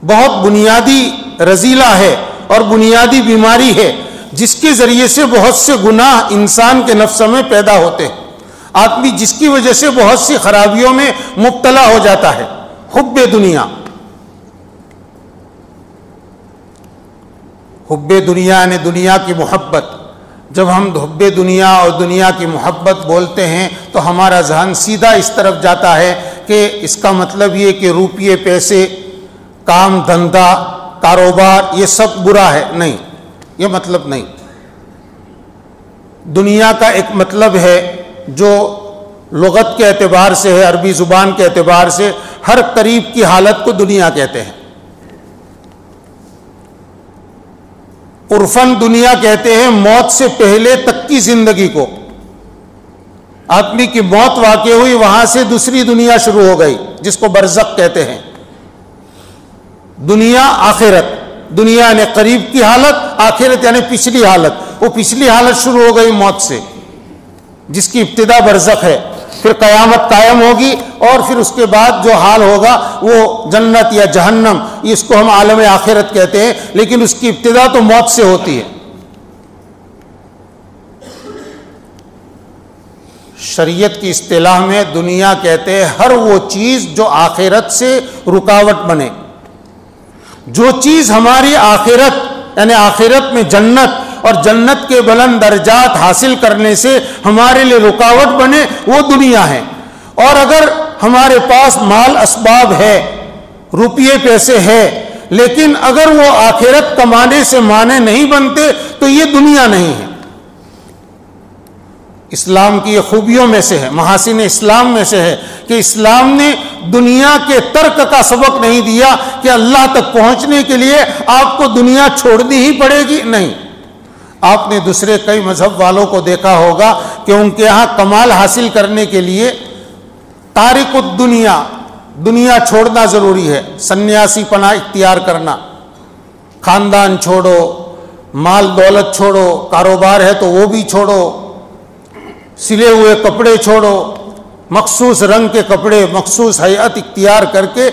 بہت بنیادی رذیلہ ہے اور بنیادی بیماری ہے، جس کے ذریعے سے بہت سے گناہ انسان کے نفس میں پیدا ہوتے ہیں۔ آدمی جس کی وجہ سے بہت سی خرابیوں میں مبتلا ہو جاتا ہے۔ حب دنیا، حب دنیا یعنی دنیا کی محبت۔ جب ہم حب دنیا اور دنیا کی محبت بولتے ہیں تو ہمارا ذہن سیدھا اس طرف جاتا ہے کہ اس کا مطلب یہ کہ روپیے، پیسے، کام دھندا، کاروبار یہ سب برا ہے۔ نہیں، یہ مطلب نہیں۔ دنیا کا ایک مطلب ہے جو لغت کے اعتبار سے ہے، عربی زبان کے اعتبار سے ہر قریب کی حالت کو دنیا کہتے ہیں۔ عرفاً دنیا کہتے ہیں موت سے پہلے تک کی زندگی کو۔ آدمی کی موت واقع ہوئی، وہاں سے دوسری دنیا شروع ہو گئی جس کو برزخ کہتے ہیں۔ دنیا آخرت، دنیا یعنی قریب کی حالت، آخرت یعنی پچھلی حالت۔ وہ پچھلی حالت شروع ہو گئی موت سے، جس کی ابتدا برزخ ہے۔ پھر قیامت قائم ہوگی اور پھر اس کے بعد جو حال ہوگا وہ جنت یا جہنم، اس کو ہم عالم آخرت کہتے ہیں، لیکن اس کی ابتدا تو موت سے ہوتی ہے۔ شریعت کی اصطلاح میں دنیا کہتے ہیں ہر وہ چیز جو آخرت سے رکاوٹ بنے، جو چیز ہماری آخرت یعنی آخرت میں جنت اور جنت کے بلند درجات حاصل کرنے سے ہمارے لیے رکاوٹ بنے، وہ دنیا ہے۔ اور اگر ہمارے پاس مال اسباب ہے، روپیے پیسے ہے، لیکن اگر وہ آخرت کمانے سے مانے نہیں بنتے تو یہ دنیا نہیں ہے۔ اسلام کی یہ خوبیوں میں سے ہے، محاسن اسلام میں سے ہے کہ اسلام نے دنیا کے ترک کا سبق نہیں دیا کہ اللہ تک پہنچنے کے لیے آپ کو دنیا چھوڑنی ہی پڑے گی، نہیں۔ آپ نے دوسرے کئی مذہب والوں کو دیکھا ہوگا کہ ان کے ہاں کمال حاصل کرنے کے لیے تارک الدنیا، دنیا چھوڑنا ضروری ہے، سنیاسی پناہ اختیار کرنا، خاندان چھوڑو، مال دولت چھوڑو، کاروبار ہے تو وہ بھی چھوڑو، سلے ہوئے کپڑے چھوڑو، مخصوص رنگ کے کپڑے، مخصوص ہیئت اختیار کر کے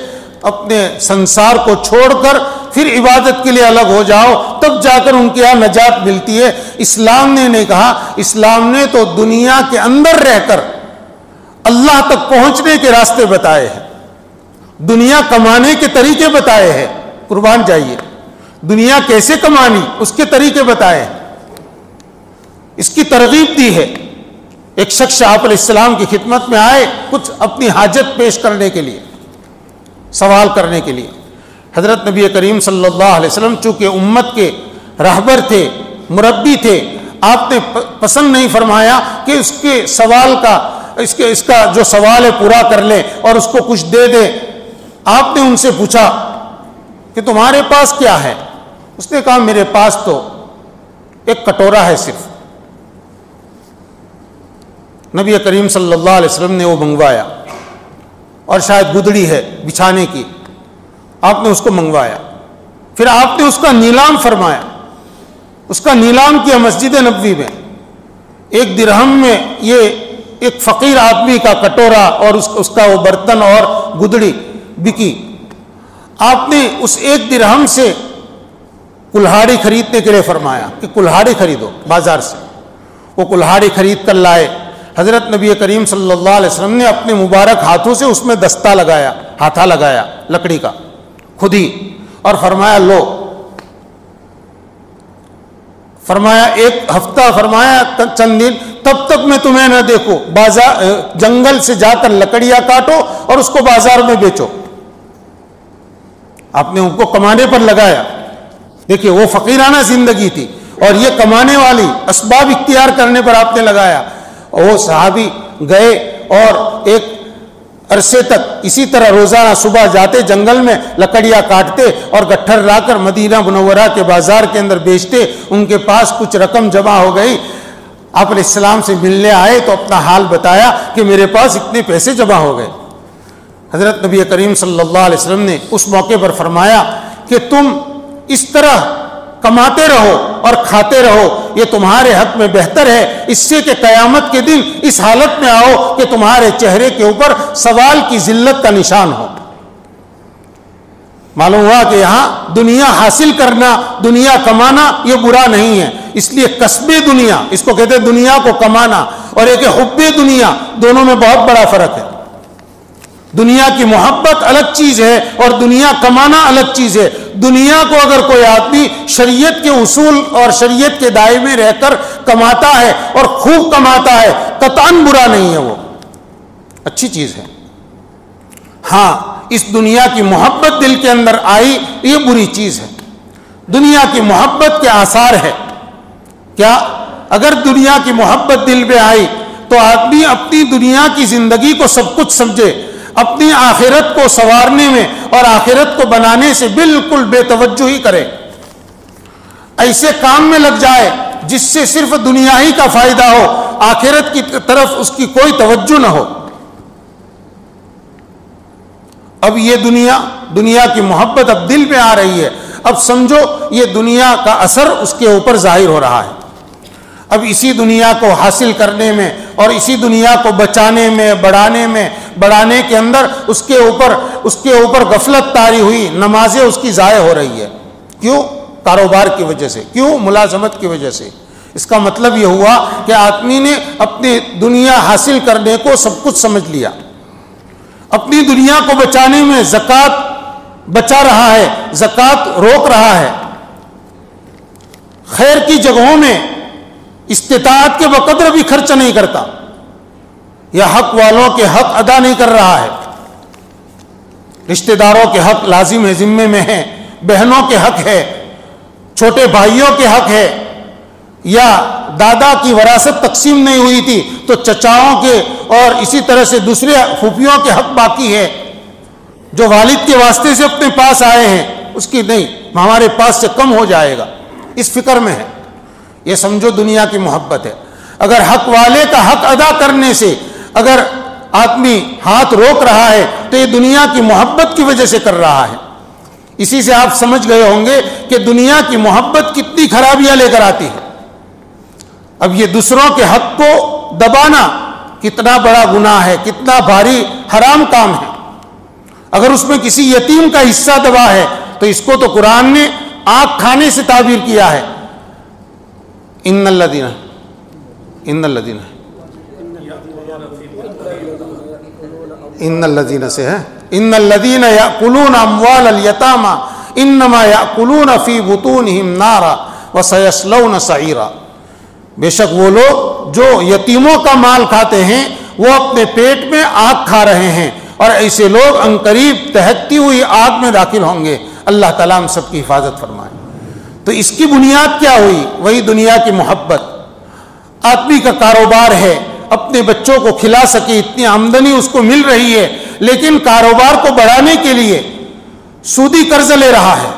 اپنے سنسار کو چھوڑ کر پھر عبادت کے لیے الگ ہو جاؤ، تب جا کر ان کے یہاں نجات ملتی ہے۔ اسلام نے نہیں کہا، اسلام نے تو دنیا کے اندر رہ کر اللہ تک پہنچنے کے راستے بتائے ہیں، دنیا کمانے کے طریقے بتائے ہیں، قربان جائیے، دنیا کیسے کمانی اس کے طریقے بتائے ہیں، اس کی ترغیب دی ہے۔ ایک شخص آپ علیہ السلام کی خدمت میں آئے کچھ اپنی حاجت پیش کرنے کے لیے، سوال کرنے کے لیے۔ حضرت نبی کریم صلی اللہ علیہ وسلم چونکہ امت کے رہبر تھے، مربی تھے، آپ نے پسند نہیں فرمایا کہ اس کے سوال کا اس کا جو سوال ہے پورا کر لیں اور اس کو کچھ دے دیں۔ آپ نے ان سے پوچھا کہ تمہارے پاس کیا ہے؟ اس نے کہا میرے پاس تو ایک کٹورا ہے صرف۔ نبی کریم صلی اللہ علیہ وسلم نے وہ منگوایا، اور شاید گدڑی ہے بچھانے کی، آپ نے اس کو منگوایا، پھر آپ نے اس کا نیلام فرمایا، اس کا نیلام کیا مسجد نبوی میں۔ 1 درہم میں یہ ایک فقیر آدمی کا کٹورا اور اس کا وہ برتن اور گدڑی بکی۔ آپ نے اس 1 درہم سے کلہاڑی خریدنے کے لیے فرمایا کہ کلہاڑی خریدو بازار سے۔ وہ کلہاڑی خرید کر لائے۔ حضرت نبی کریم صلی اللہ علیہ وسلم نے اپنے مبارک ہاتھوں سے اس میں دستہ لگایا، ہاتھا لگایا لکڑی کا خود ہی، اور فرمایا لو، فرمایا 1 ہفتہ، فرمایا چند دن، تب تک میں تمہیں نہ دیکھو، بازار جنگل سے جا کر لکڑیاں کاٹو اور اس کو بازار میں بیچو۔ آپ نے ان کو کمانے پر لگایا۔ دیکھیے وہ فقیرانہ زندگی تھی، اور یہ کمانے والی اسباب اختیار کرنے پر آپ نے لگایا۔ وہ صحابی گئے اور ایک عرصے تک اسی طرح روزانہ صبح جاتے جنگل میں لکڑیاں کاٹتے اور گٹھر لا کر مدینہ منورہ کے بازار کے اندر بیچتے۔ ان کے پاس کچھ رقم جمع ہو گئی، آپ علیہ السلام سے ملنے آئے تو اپنا حال بتایا کہ میرے پاس اتنے پیسے جمع ہو گئے۔ حضرت نبی کریم صلی اللہ علیہ وسلم نے اس موقع پر فرمایا کہ تم اس طرح کماتے رہو اور کھاتے رہو، یہ تمہارے حق میں بہتر ہے اس سے کہ قیامت کے دن اس حالت میں آؤ کہ تمہارے چہرے کے اوپر سوال کی ذلت کا نشان ہو۔ معلوم ہوا کہ یہاں دنیا حاصل کرنا، دنیا کمانا یہ برا نہیں ہے، اس لیے کسب دنیا، اس کو کہتے ہیں دنیا کو کمانا، اور ایک حب دنیا، دونوں میں بہت بڑا فرق ہے۔ دنیا کی محبت الگ چیز ہے اور دنیا کمانا الگ چیز ہے۔ دنیا کو اگر کوئی آدمی شریعت کے اصول اور شریعت کے دائرے میں رہ کر کماتا ہے اور خوب کماتا ہے، قطعاً برا نہیں ہے، وہ اچھی چیز ہے۔ ہاں، اس دنیا کی محبت دل کے اندر آئی، یہ بری چیز ہے۔ دنیا کی محبت کے آثار ہے کیا؟ اگر دنیا کی محبت دل میں آئی تو آدمی اپنی دنیا کی زندگی کو سب کچھ سمجھے، اپنی آخرت کو سنوارنے میں اور آخرت کو بنانے سے بالکل بے توجہی کرے، ایسے کام میں لگ جائے جس سے صرف دنیا ہی کا فائدہ ہو، آخرت کی طرف اس کی کوئی توجہ نہ ہو۔ اب یہ دنیا کی محبت اب دل میں آ رہی ہے، اب سمجھو یہ دنیا کا اثر اس کے اوپر ظاہر ہو رہا ہے۔ اب اسی دنیا کو حاصل کرنے میں اور اسی دنیا کو بچانے میں، بڑھانے کے اندر اس کے اوپر غفلت طاری ہوئی، نمازیں اس کی ضائع ہو رہی ہے۔ کیوں؟ کاروبار کی وجہ سے، کیوں؟ ملازمت کی وجہ سے۔ اس کا مطلب یہ ہوا کہ آدمی نے اپنی دنیا حاصل کرنے کو سب کچھ سمجھ لیا، اپنی دنیا کو بچانے میں زکوٰۃ بچا رہا ہے، زکوٰۃ روک رہا ہے، خیر کی جگہوں میں استطاعت کے بقدر بھی خرچ نہیں کرتا، یا حق والوں کے حق ادا نہیں کر رہا ہے۔ رشتہ داروں کے حق لازم ہے، ذمے میں ہے، بہنوں کے حق ہے، چھوٹے بھائیوں کے حق ہے، یا دادا کی وراثت تقسیم نہیں ہوئی تھی تو چچاؤں کے اور اسی طرح سے دوسرے پھوپھیوں کے حق باقی ہے، جو والد کے واسطے سے اپنے پاس آئے ہیں اس کی نہیں، ہمارے پاس سے کم ہو جائے گا، اس فکر میں ہے۔ یہ سمجھو دنیا کی محبت ہے۔ اگر حق والے کا حق ادا کرنے سے اگر آدمی ہاتھ روک رہا ہے تو یہ دنیا کی محبت کی وجہ سے کر رہا ہے۔ اسی سے آپ سمجھ گئے ہوں گے کہ دنیا کی محبت کتنی خرابیاں لے کر آتی ہے۔ اب یہ دوسروں کے حق کو دبانا کتنا بڑا گناہ ہے، کتنا بھاری حرام کام ہے۔ اگر اس میں کسی یتیم کا حصہ دبا ہے تو اس کو تو قرآن نے آنکھ کھانے سے تعبیر کیا ہے۔ ان الذین سے ہے، ان الذین یأکلون اموال الیتامی انما یأکلون فی بطونہم نارا وسیصلون سعیرا۔ بے شک وہ لوگ جو یتیموں کا مال کھاتے ہیں وہ اپنے پیٹ میں آگ کھا رہے ہیں، اور ایسے لوگ عنقریب دہکتی ہوئی آگ میں داخل ہوں گے۔ اللہ تعالیٰ ہم سب کی حفاظت فرمائے۔ تو اس کی بنیاد کیا ہوئی؟ وہی دنیا کی محبت۔ آدمی کا کاروبار ہے، اپنے بچوں کو کھلا سکے اتنی آمدنی اس کو مل رہی ہے، لیکن کاروبار کو بڑھانے کے لیے سودی قرض لے رہا ہے۔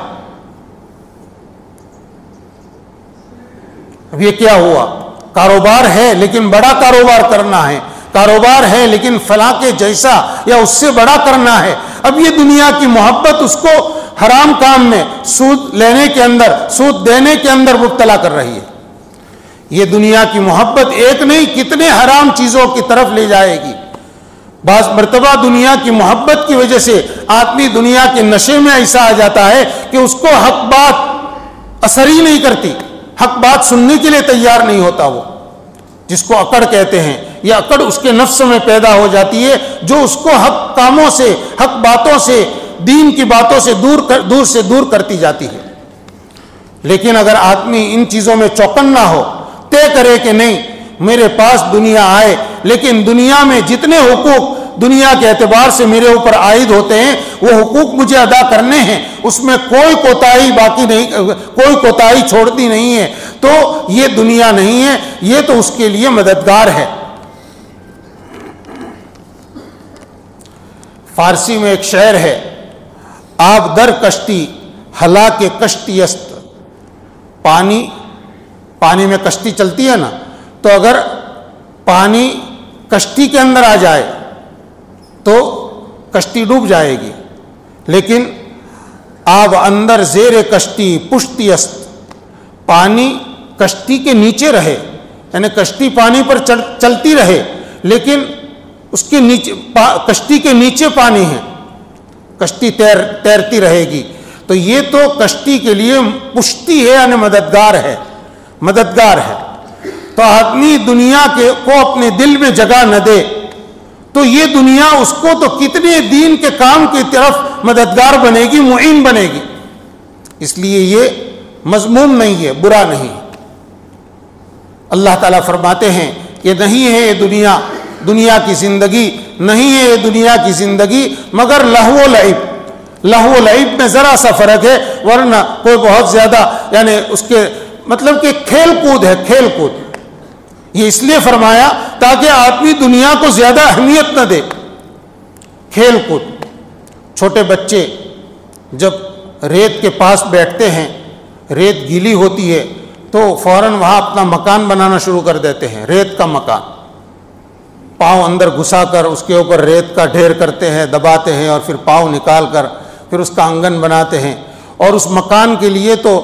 اب یہ کیا ہوا؟ کاروبار ہے لیکن بڑا کاروبار کرنا ہے، کاروبار ہے لیکن فلاں کے جیسا یا اس سے بڑا کرنا ہے۔ اب یہ دنیا کی محبت اس کو حرام کام میں، سود لینے کے اندر، سود دینے کے اندر مبتلا کر رہی ہے۔ یہ دنیا کی محبت ایک نہیں کتنے حرام چیزوں کی طرف لے جائے گی۔ بعض مرتبہ دنیا کی محبت کی وجہ سے آدمی دنیا کے نشے میں ایسا آ جاتا ہے کہ اس کو حق بات اثر ہی نہیں کرتی، حق بات سننے کے لیے تیار نہیں ہوتا۔ وہ جس کو اکڑ کہتے ہیں، یہ اکڑ اس کے نفس میں پیدا ہو جاتی ہے جو اس کو حق کاموں سے، حق باتوں سے، دین کی باتوں سے دور کرتی جاتی ہے۔ لیکن اگر آدمی ان چیزوں میں چوکنا ہو، طے کرے کہ نہیں میرے پاس دنیا آئے لیکن دنیا میں جتنے حقوق دنیا کے اعتبار سے میرے اوپر عائد ہوتے ہیں وہ حقوق مجھے ادا کرنے ہیں، اس میں کوئی کوتاہی باقی نہیں، کوئی کوتاہی چھوڑتی نہیں ہے، تو یہ دنیا نہیں ہے، یہ تو اس کے لیے مددگار ہے۔ فارسی میں ایک شعر ہے، آب در کشتی ہلاک کشتی است۔ پانی میں کشتی چلتی ہے نا، تو اگر پانی کشتی کے اندر آ جائے تو کشتی ڈوب جائے گی، لیکن آب اندر زیر کشتی پشتی است، پانی کشتی کے نیچے رہے، یعنی کشتی پانی پر چلتی رہے لیکن اس کے نیچے، کشتی کے نیچے پانی ہے، کشتی تیرتی رہے گی۔ تو یہ تو کشتی کے لیے پشتی ہے، یعنی مددگار ہے۔ تو آدمی دنیا کو اپنے دل میں جگہ نہ دے تو یہ دنیا اس کو تو کتنے دین کے کام کی طرف مددگار بنے گی، معین بنے گی۔ اس لیے یہ مذموم نہیں ہے، برا نہیں ہے۔ اللہ تعالیٰ فرماتے ہیں کہ نہیں ہے یہ دنیا کی زندگی، نہیں ہے یہ دنیا کی زندگی مگر لہو و لعب۔ لہو و لعب میں ذرا سا فرق ہے، ورنہ کوئی بہت زیادہ، یعنی اس کے مطلب کہ کھیل کود ہے، کھیل کود۔ یہ اس لیے فرمایا تاکہ آدمی دنیا کو زیادہ اہمیت نہ دے۔ کھیل کود، چھوٹے بچے جب ریت کے پاس بیٹھتے ہیں، ریت گیلی ہوتی ہے تو فوراً وہاں اپنا مکان بنانا شروع کر دیتے ہیں، ریت کا مکان، پاؤں اندر گھسا کر اس کے اوپر ریت کا ڈھیر کرتے ہیں، دباتے ہیں، اور پھر پاؤں نکال کر پھر اس کا آنگن بناتے ہیں، اور اس مکان کے لیے تو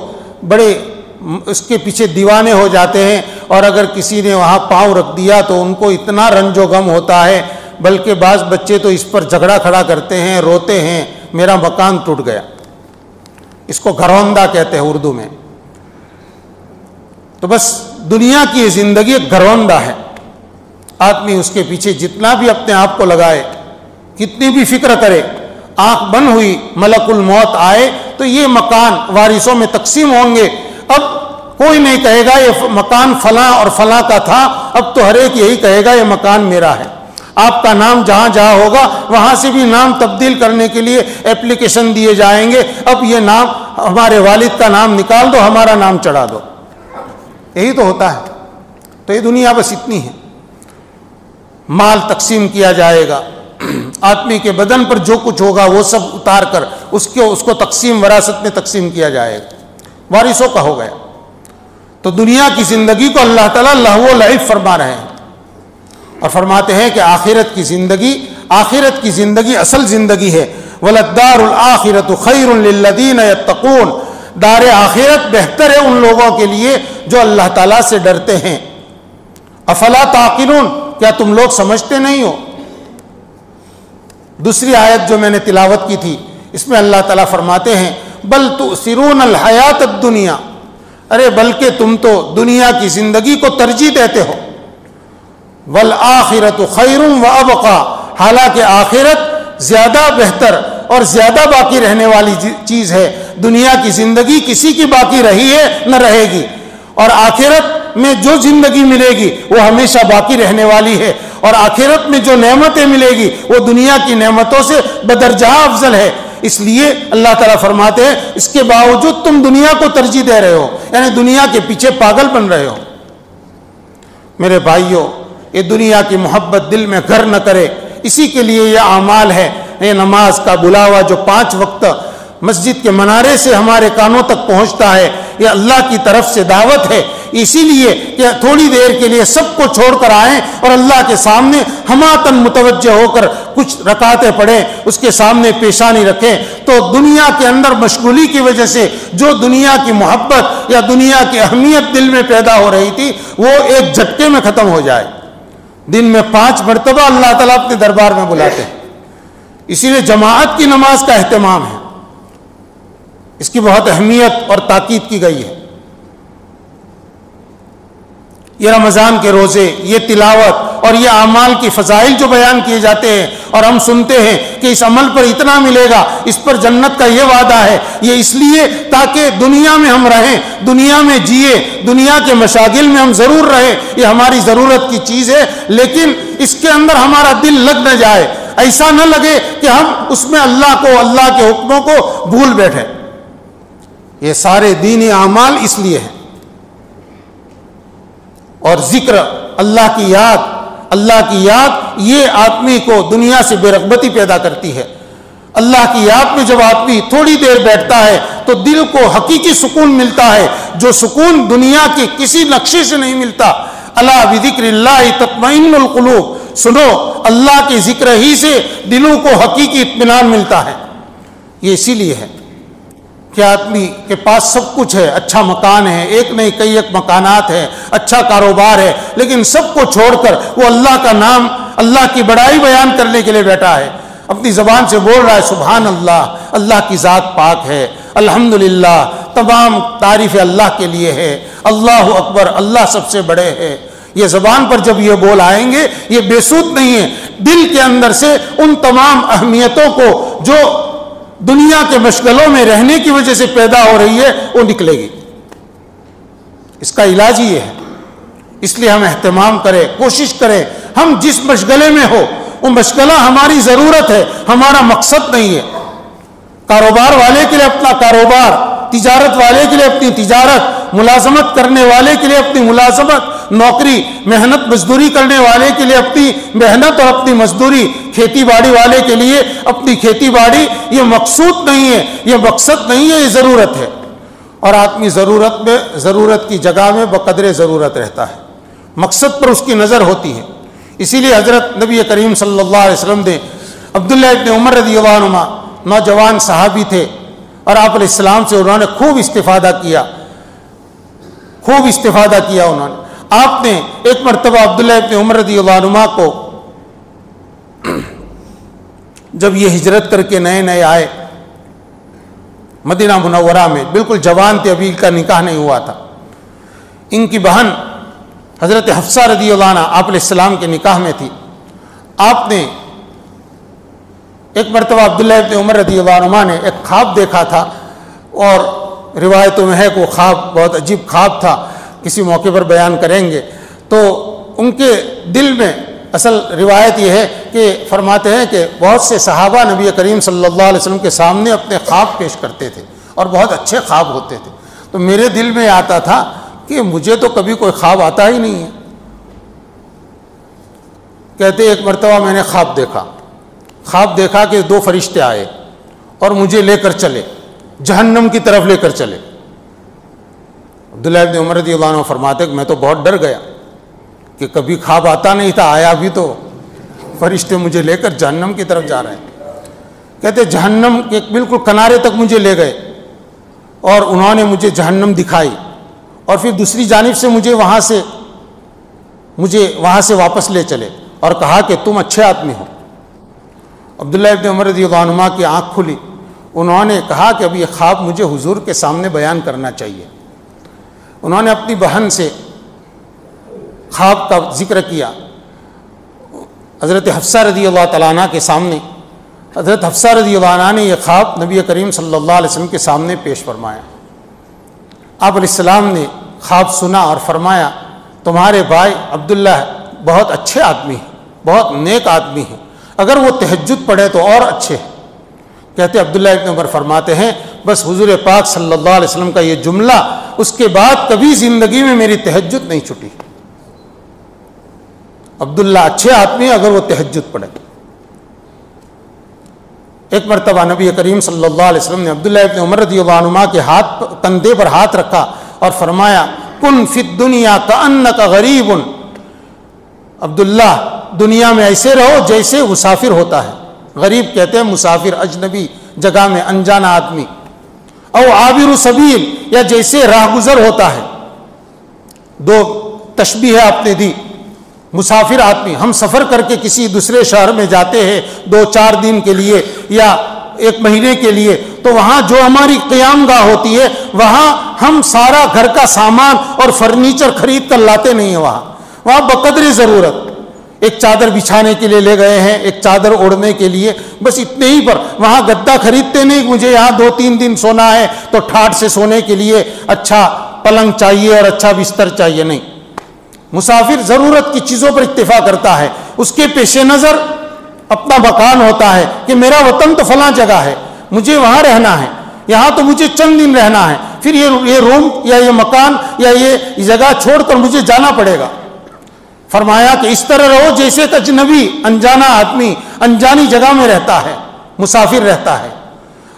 بڑے اس کے پیچھے دیوانے ہو جاتے ہیں، اور اگر کسی نے وہاں پاؤں رکھ دیا تو ان کو اتنا رنج و غم ہوتا ہے، بلکہ بعض بچے تو اس پر جھگڑا کھڑا کرتے ہیں، روتے ہیں، میرا مکان ٹوٹ گیا۔ اس کو گھروندہ کہتے ہیں اردو میں۔ تو بس دنیا کی زندگی ایک گھروندہ ہے، آدمی اس کے پیچھے جتنا بھی اپنے آپ کو لگائے، کتنی بھی فکر کرے، آنکھ بند ہوئی ملک الموت آئے تو یہ مکان وارثوں میں تقسیم ہوں گے۔ اب کوئی نہیں کہے گا یہ مکان فلاں اور فلاں کا تھا، اب تو ہر ایک یہی کہے گا یہ مکان میرا ہے۔ آپ کا نام جہاں جہاں ہوگا وہاں سے بھی نام تبدیل کرنے کے لیے اپلیکیشن دیے جائیں گے، اب یہ نام ہمارے والد کا نام نکال دو، ہمارا نام چڑھا دو۔ یہی تو ہوتا ہے۔ تو یہ دنیا بس اتنی ہے۔ مال تقسیم کیا جائے گا، آدمی کے بدن پر جو کچھ ہوگا وہ سب اتار کر اس کو تقسیم وراثت میں تقسیم کیا جائے گا، وارثوں کا ہو گیا۔ تو دنیا کی زندگی کو اللہ تعالیٰ لہو و لعب فرما رہے ہیں، اور فرماتے ہیں کہ آخرت کی زندگی اصل زندگی ہے۔ وَلَلدَّارُ الْآخِرَةُ خَيْرٌ لِلَّذِينَ يَتَّقُونَ، دار آخرت بہتر ہے ان لوگوں کے لیے جو اللہ تعالیٰ سے ڈرتے ہیں۔ افلا تعقلون، کیا تم لوگ سمجھتے نہیں ہو؟ دوسری آیت جو میں نے تلاوت کی تھی اس میں اللہ تعالیٰ فرماتے ہیں بل تؤثرون الحیات الدنیا، ارے بلکہ تم تو دنیا کی زندگی کو ترجیح دیتے ہو۔ والآخرۃ خیر وابقی، حالانکہ آخرت زیادہ بہتر اور زیادہ باقی رہنے والی چیز ہے۔ دنیا کی زندگی کسی کی باقی رہی ہے نہ رہے گی، اور آخرت میں جو زندگی ملے گی وہ ہمیشہ باقی رہنے والی ہے، اور آخرت میں جو نعمتیں ملے گی وہ دنیا کی نعمتوں سے بدرجہ افضل ہے۔ اس لیے اللہ تعالیٰ فرماتے ہیں اس کے باوجود تم دنیا کو ترجیح دے رہے ہو، یعنی دنیا کے پیچھے پاگل بن رہے ہو۔ میرے بھائیوں، یہ دنیا کی محبت دل میں گھر نہ کرے، اسی کے لیے یہ اعمال ہے۔ یہ نماز کا بلاوا جو 5 وقت مسجد کے منارے سے ہمارے کانوں تک پہنچتا ہے، یہ اللہ کی طرف سے دعوت ہے، اسی لیے کہ تھوڑی دیر کے لیے سب کو چھوڑ کر آئیں اور اللہ کے سامنے ہماتن متوجہ ہو کر کچھ رکعتیں پڑھیں، اس کے سامنے پیشانی رکھیں، تو دنیا کے اندر مشغولی کی وجہ سے جو دنیا کی محبت یا دنیا کی اہمیت دل میں پیدا ہو رہی تھی وہ ایک جھٹکے میں ختم ہو جائے۔ دن میں 5 مرتبہ اللہ تعالیٰ اپنے دربار میں بلاتے ہیں، اسی لیے جماعت کی نماز کا اہتمام ہے، اس کی بہت اہمیت اور تاکید کی گئی ہے۔ یہ رمضان کے روزے، یہ تلاوت اور یہ اعمال کی فضائل جو بیان کیے جاتے ہیں اور ہم سنتے ہیں کہ اس عمل پر اتنا ملے گا، اس پر جنت کا یہ وعدہ ہے، یہ اس لیے تاکہ دنیا میں ہم رہیں، دنیا میں جیے، دنیا کے مشاغل میں ہم ضرور رہیں، یہ ہماری ضرورت کی چیز ہے، لیکن اس کے اندر ہمارا دل لگ نہ جائے، ایسا نہ لگے کہ ہم اس میں اللہ کو، اللہ کے حکموں کو بھول بیٹھے۔ یہ سارے دینی اعمال اس لیے ہیں۔ اور ذکر، اللہ کی یاد یہ آدمی کو دنیا سے بے رغبتی پیدا کرتی ہے۔ اللہ کی یاد میں جب آدمی تھوڑی دیر بیٹھتا ہے تو دل کو حقیقی سکون ملتا ہے، جو سکون دنیا کے کسی نقشے سے نہیں ملتا۔ الا بذکر اللہ تطمئن القلوب، سنو اللہ کے ذکر ہی سے دلوں کو حقیقی اطمینان ملتا ہے۔ یہ اسی لیے ہے کہ آدمی کے پاس سب کچھ ہے، اچھا مکان ہے، ایک نہیں کئی ایک مکانات ہیں، اچھا کاروبار ہے، لیکن سب کو چھوڑ کر وہ اللہ کا نام، اللہ کی بڑائی بیان کرنے کے لیے بیٹھا ہے، اپنی زبان سے بول رہا ہے سبحان اللہ، اللہ کی ذات پاک ہے، الحمدللہ، تمام تعریف اللہ کے لیے ہے، اللہ اکبر، اللہ سب سے بڑے ہے۔ یہ زبان پر جب یہ بول آئیں گے یہ بے سود نہیں ہے، دل کے اندر سے ان تمام اہمیتوں کو جو دنیا کے مشغلوں میں رہنے کی وجہ سے پیدا ہو رہی ہے وہ نکلے گی۔ اس کا علاج یہ ہے، اس لیے ہم اہتمام کریں، کوشش کریں، ہم جس مشغلے میں ہو وہ مشغلہ ہماری ضرورت ہے، ہمارا مقصد نہیں ہے۔ کاروبار والے کے لیے اپنا کاروبار، تجارت والے کے لیے اپنی تجارت، ملازمت کرنے والے کے لیے اپنی ملازمت، نوکری، محنت مزدوری کرنے والے کے لیے اپنی محنت اور اپنی مزدوری، کھیتی باڑی والے کے لیے اپنی کھیتی باڑی، یہ مقصود نہیں ہے، یہ مقصد نہیں ہے، یہ ضرورت ہے۔ اور آدمی ضرورت کی جگہ میں بقدر ضرورت رہتا ہے، مقصد پر اس کی نظر ہوتی ہے۔ اسی لیے حضرت نبی کریم صلی اللہ علیہ وسلم نے عبداللہ ابن عمر رضی اللہ عنہ، نوجوان صحابی تھے، اور آپ علیہ السلام سے انہوں نے خوب استفادہ کیا انہوں نے۔ آپ نے ایک مرتبہ عبداللہ ابن عمر رضی اللہ عنہما کو جب یہ ہجرت کر کے نئے نئے آئے مدینہ منورہ میں، بالکل جوان تھے، ابھی کا نکاح نہیں ہوا تھا، ان کی بہن حضرت حفصہ رضی اللہ عنہ آپ علیہ السلام کے نکاح میں تھی. آپ نے ایک مرتبہ عبداللہ ابن عمر رضی اللہ عنہما نے ایک خواب دیکھا تھا، اور روایتوں میں ہے کہ وہ خواب بہت عجیب خواب تھا، کسی موقع پر بیان کریں گے. تو ان کے دل میں اصل روایت یہ ہے کہ فرماتے ہیں کہ بہت سے صحابہ نبی کریم صلی اللہ علیہ وسلم کے سامنے اپنے خواب پیش کرتے تھے اور بہت اچھے خواب ہوتے تھے. تو میرے دل میں آتا تھا کہ مجھے تو کبھی کوئی خواب آتا ہی نہیں ہے. کہتے ایک مرتبہ میں نے خواب دیکھا کہ 2 فرشتے آئے اور مجھے لے کر چلے، جہنم کی طرف لے کر چلے. عبداللہ ابن عمر رضی اللہ عنہ فرماتے کہ میں تو بہت ڈر گیا کہ کبھی خواب آتا نہیں تھا، آیا بھی تو فرشتے مجھے لے کر جہنم کی طرف جا رہے ہیں. کہتے جہنم کے بالکل کنارے تک مجھے لے گئے اور انہوں نے مجھے جہنم دکھائی، اور پھر دوسری جانب سے مجھے وہاں سے واپس لے چلے اور کہا کہ تم اچھے آدمی ہو. عبداللہ ابن عمر رضی اللہ عنہ کی آنکھ کھلی. انہوں نے کہا کہ اب یہ خواب مجھے حضور کے سامنے بیان کرنا چاہیے. انہوں نے اپنی بہن سے خواب کا ذکر کیا. حضرت حفصہ رضی اللہ تعالیٰ عنہ کے سامنے حضرت حفصہ رضی اللہ عنہ نے یہ خواب نبی کریم صلی اللہ علیہ وسلم کے سامنے پیش فرمایا. آپ علیہ السلام نے خواب سنا اور فرمایا تمہارے بھائی عبداللہ بہت اچھے آدمی ہیں، بہت نیک آدمی ہیں، اگر وہ تہجد پڑھے تو اور اچھے ہیں. کہتے عبداللہ ابن عمر فرماتے ہیں بس حضور پاک صلی اللہ علیہ وسلم کا یہ جملہ، اس کے بعد کبھی زندگی میں میری تہجد نہیں چھٹی. عبداللہ اچھے آدمی اگر وہ تہجد پڑھے. ایک مرتبہ نبی کریم صلی اللہ علیہ وسلم نے عبداللہ ابن عمر رضی اللہ عنہ کے کندھے پر ہاتھ رکھا اور فرمایا کن فی الدنیا کأنک غریب. عبداللہ دنیا میں ایسے رہو جیسے مسافر ہوتا ہے. غریب کہتے ہیں مسافر، اجنبی جگہ میں انجانا آدمی. او عابر سبیل، یا جیسے راہ گزر ہوتا ہے. 2 تشبیہ آپ نے دی. مسافر آدمی، ہم سفر کر کے کسی دوسرے شہر میں جاتے ہیں 2-4 دن کے لیے یا 1 مہینے کے لیے، تو وہاں جو ہماری قیام گاہ ہوتی ہے وہاں ہم سارا گھر کا سامان اور فرنیچر خرید کر لاتے نہیں ہیں. وہاں بقدر ضرورت ایک چادر بچھانے کے لیے لے گئے ہیں، ایک چادر اوڑھنے کے لیے، بس اتنے ہی پر. وہاں گدا خریدتے نہیں، مجھے یہاں 2-3 دن سونا ہے تو ٹھاٹ سے سونے کے لیے اچھا پلنگ چاہیے اور اچھا بستر چاہیے. نہیں، مسافر ضرورت کی چیزوں پر اکتفا کرتا ہے. اس کے پیش نظر اپنا مکان ہوتا ہے کہ میرا وطن تو فلاں جگہ ہے، مجھے وہاں رہنا ہے، یہاں تو مجھے چند دن رہنا ہے، پھر یہ روم یا یہ مکان یا یہ جگہ چھوڑ کر مجھے جانا پڑے گا. فرمایا کہ اس طرح رہو جیسے ایک اجنبی انجانا آدمی انجانی جگہ میں رہتا ہے، مسافر رہتا ہے.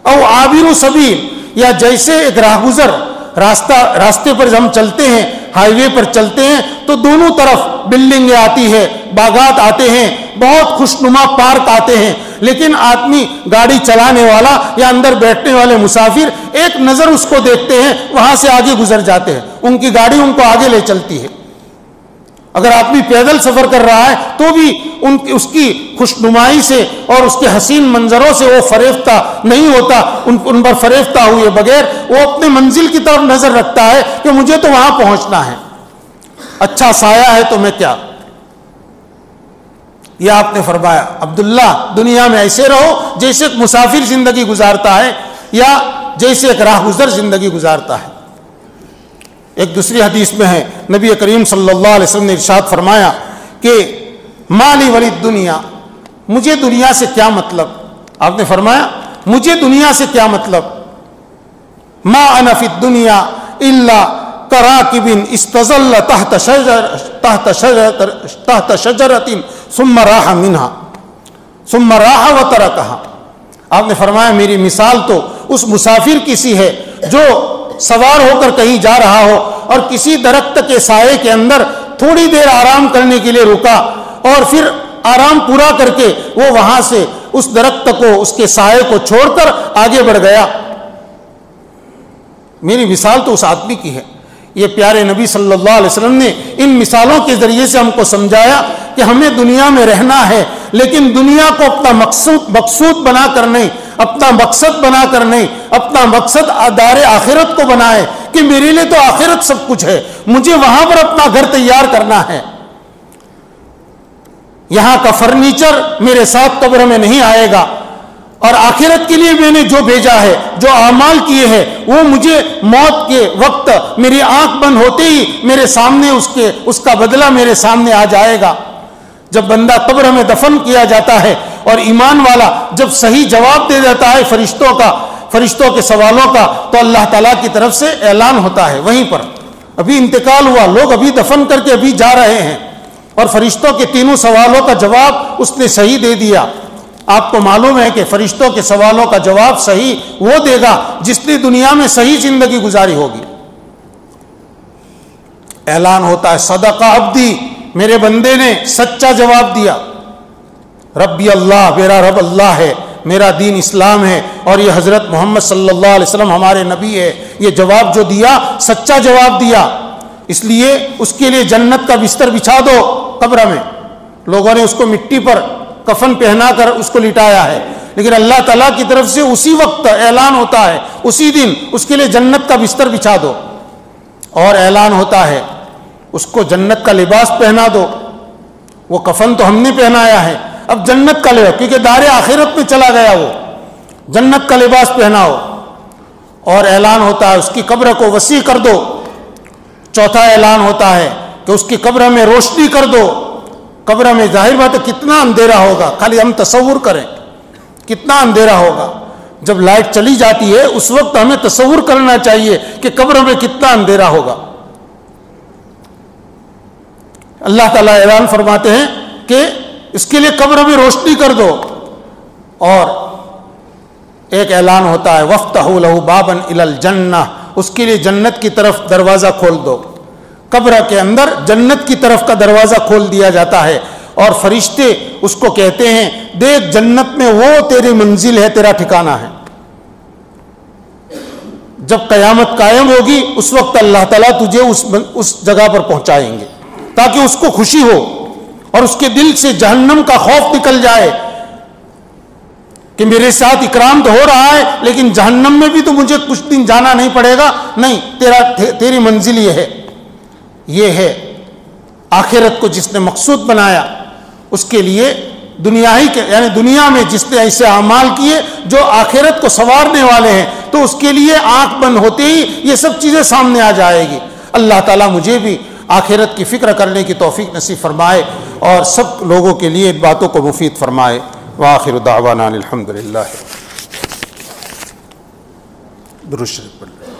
او عابر سبیل، یا جیسے ایک راہ گزر، راستے پر ہم چلتے ہیں، ہائی وے پر چلتے ہیں تو دونوں طرف بلڈنگیں آتی ہے، باغات آتے ہیں، بہت خوشنما پارک آتے ہیں، لیکن آدمی گاڑی چلانے والا یا اندر بیٹھنے والے مسافر ایک نظر اس کو دیکھتے ہیں، وہاں سے آگے گزر جاتے ہیں. ان کی گاڑی ان کو آگے لے چلتی ہے. اگر آدمی پیدل سفر کر رہا ہے تو بھی اس کی خوشنمائی سے اور اس کے حسین منظروں سے وہ فریفتہ نہیں ہوتا. ان پر فریفتہ ہوئے بغیر وہ اپنے منزل کی طرف نظر رکھتا ہے کہ مجھے تو وہاں پہنچنا ہے، اچھا سایہ ہے تو میں کیا. یہ آپ نے فرمایا عبداللہ دنیا میں ایسے رہو جیسے ایک مسافر زندگی گزارتا ہے یا جیسے ایک راہ گزر زندگی گزارتا ہے. ایک دوسری حدیث میں ہے نبی کریم صلی اللہ علیہ وسلم نے ارشاد فرمایا کہ مالی ولی دنیا، مجھے دنیا سے کیا مطلب. آپ نے فرمایا مجھے دنیا سے کیا مطلب. ما انا فی الدنیا الا کراکب استظل تحت شجرۃ ثم راح منها ثم راح وترکها. آپ نے فرمایا میری مثال تو اس مسافر کی سی ہے جو سوار ہو کر کہیں جا رہا ہو اور کسی درخت کے سائے کے اندر تھوڑی دیر آرام کرنے کے لیے رکا اور پھر آرام پورا کر کے وہ وہاں سے اس درخت کو، اس کے سائے کو چھوڑ کر آگے بڑھ گیا. میری مثال تو اس آدمی کی ہے. یہ پیارے نبی صلی اللہ علیہ وسلم نے ان مثالوں کے ذریعے سے ہم کو سمجھایا کہ ہمیں دنیا میں رہنا ہے، لیکن دنیا کو اپنا مقصود بنا کر نہیں، اپنا مقصد بنا کر نہیں، اپنا مقصد دار آخرت کو بنائے کہ میرے لیے تو آخرت سب کچھ ہے، مجھے وہاں پر اپنا گھر تیار کرنا ہے، یہاں کا فرنیچر میرے ساتھ قبر میں نہیں آئے گا، اور آخرت کے لیے میں نے جو بھیجا ہے، جو اعمال کیے ہیں، وہ مجھے موت کے وقت میری آنکھ بند ہوتے ہی میرے سامنے اس کا بدلہ میرے سامنے آ جائے گا۔ جب بندہ قبر میں دفن کیا جاتا ہے اور ایمان والا جب صحیح جواب دے دیتا ہے فرشتوں کے سوالوں کا، تو اللہ تعالیٰ کی طرف سے اعلان ہوتا ہے، وہیں پر ابھی انتقال ہوا، لوگ ابھی دفن کر کے ابھی جا رہے ہیں، اور فرشتوں کے تینوں سوالوں کا جواب اس نے صحیح دے دیا۔ آپ کو معلوم ہے کہ فرشتوں کے سوالوں کا جواب صحیح وہ دے گا جس نے دنیا میں صحیح زندگی گزاری ہوگی۔ اعلان ہوتا ہے صدق عبدی، میرے بندے نے سچا جواب دیا، ربی اللہ، میرا رب اللہ ہے، میرا دین اسلام ہے، اور یہ حضرت محمد صلی اللہ علیہ وسلم ہمارے نبی ہے۔ یہ جواب جو دیا سچا جواب دیا، اس لیے اس کے لیے جنت کا بستر بچھا دو قبر میں۔ لوگوں نے اس کو مٹی پر کفن پہنا کر اس کو لٹایا ہے، لیکن اللہ تعالیٰ کی طرف سے اسی وقت اعلان ہوتا ہے، اسی دن اس کے لیے جنت کا بستر بچھا دو، اور اعلان ہوتا ہے اس کو جنت کا لباس پہنا دو۔ وہ کفن تو ہم نے پہنایا ہے، اب جنت کا لباس، کیونکہ دار آخرت میں چلا گیا، وہ جنت کا لباس پہناؤ، اور اعلان ہوتا ہے اس کی قبر کو وسیع کر دو۔ چوتھا اعلان ہوتا ہے کہ اس کی قبر میں روشنی کر دو۔ قبر میں ظاہر بات ہے کتنا اندھیرا ہوگا، خالی ہم تصور کریں کتنا اندھیرا ہوگا۔ جب لائٹ چلی جاتی ہے اس وقت ہمیں تصور کرنا چاہیے کہ قبر میں کتنا اندھیرا ہوگا۔ اللہ تعالیٰ اعلان فرماتے ہیں کہ اس کے لیے قبر میں روشنی کر دو، اور ایک اعلان ہوتا ہے وَافْتَحُوا لَهُ بَابًا إِلَى الْجَنَّةِ، اس کے لیے جنت کی طرف دروازہ کھول دو۔ قبر کے اندر جنت کی طرف کا دروازہ کھول دیا جاتا ہے، اور فرشتے اس کو کہتے ہیں دیکھ جنت میں وہ تیری منزل ہے، تیرا ٹھکانہ ہے۔ جب قیامت قائم ہوگی اس وقت اللہ تعالیٰ تجھے اس جگہ پر پہنچائیں گے تاکہ اس کو خوشی ہو اور اس کے دل سے جہنم کا خوف نکل جائے کہ میرے ساتھ اکرام تو ہو رہا ہے لیکن جہنم میں بھی تو مجھے کچھ دن جانا نہیں پڑے گا، نہیں، تیری منزل یہ ہے آخرت کو جس نے مقصود بنایا اس کے لیے یعنی دنیا میں جس نے ایسے اعمال کیے جو آخرت کو سنوارنے والے ہیں، تو اس کے لیے آنکھ بند ہوتے ہی یہ سب چیزیں سامنے آ جائے گی۔ اللہ تعالیٰ مجھے بھی آخرت کی فکر کرنے کی توفیق نصیب فرمائے اور سب لوگوں کے لیے ان باتوں کو مفید فرمائے۔ وآخر دعوانا الحمدللہ۔ درود شریف پڑھ لیں۔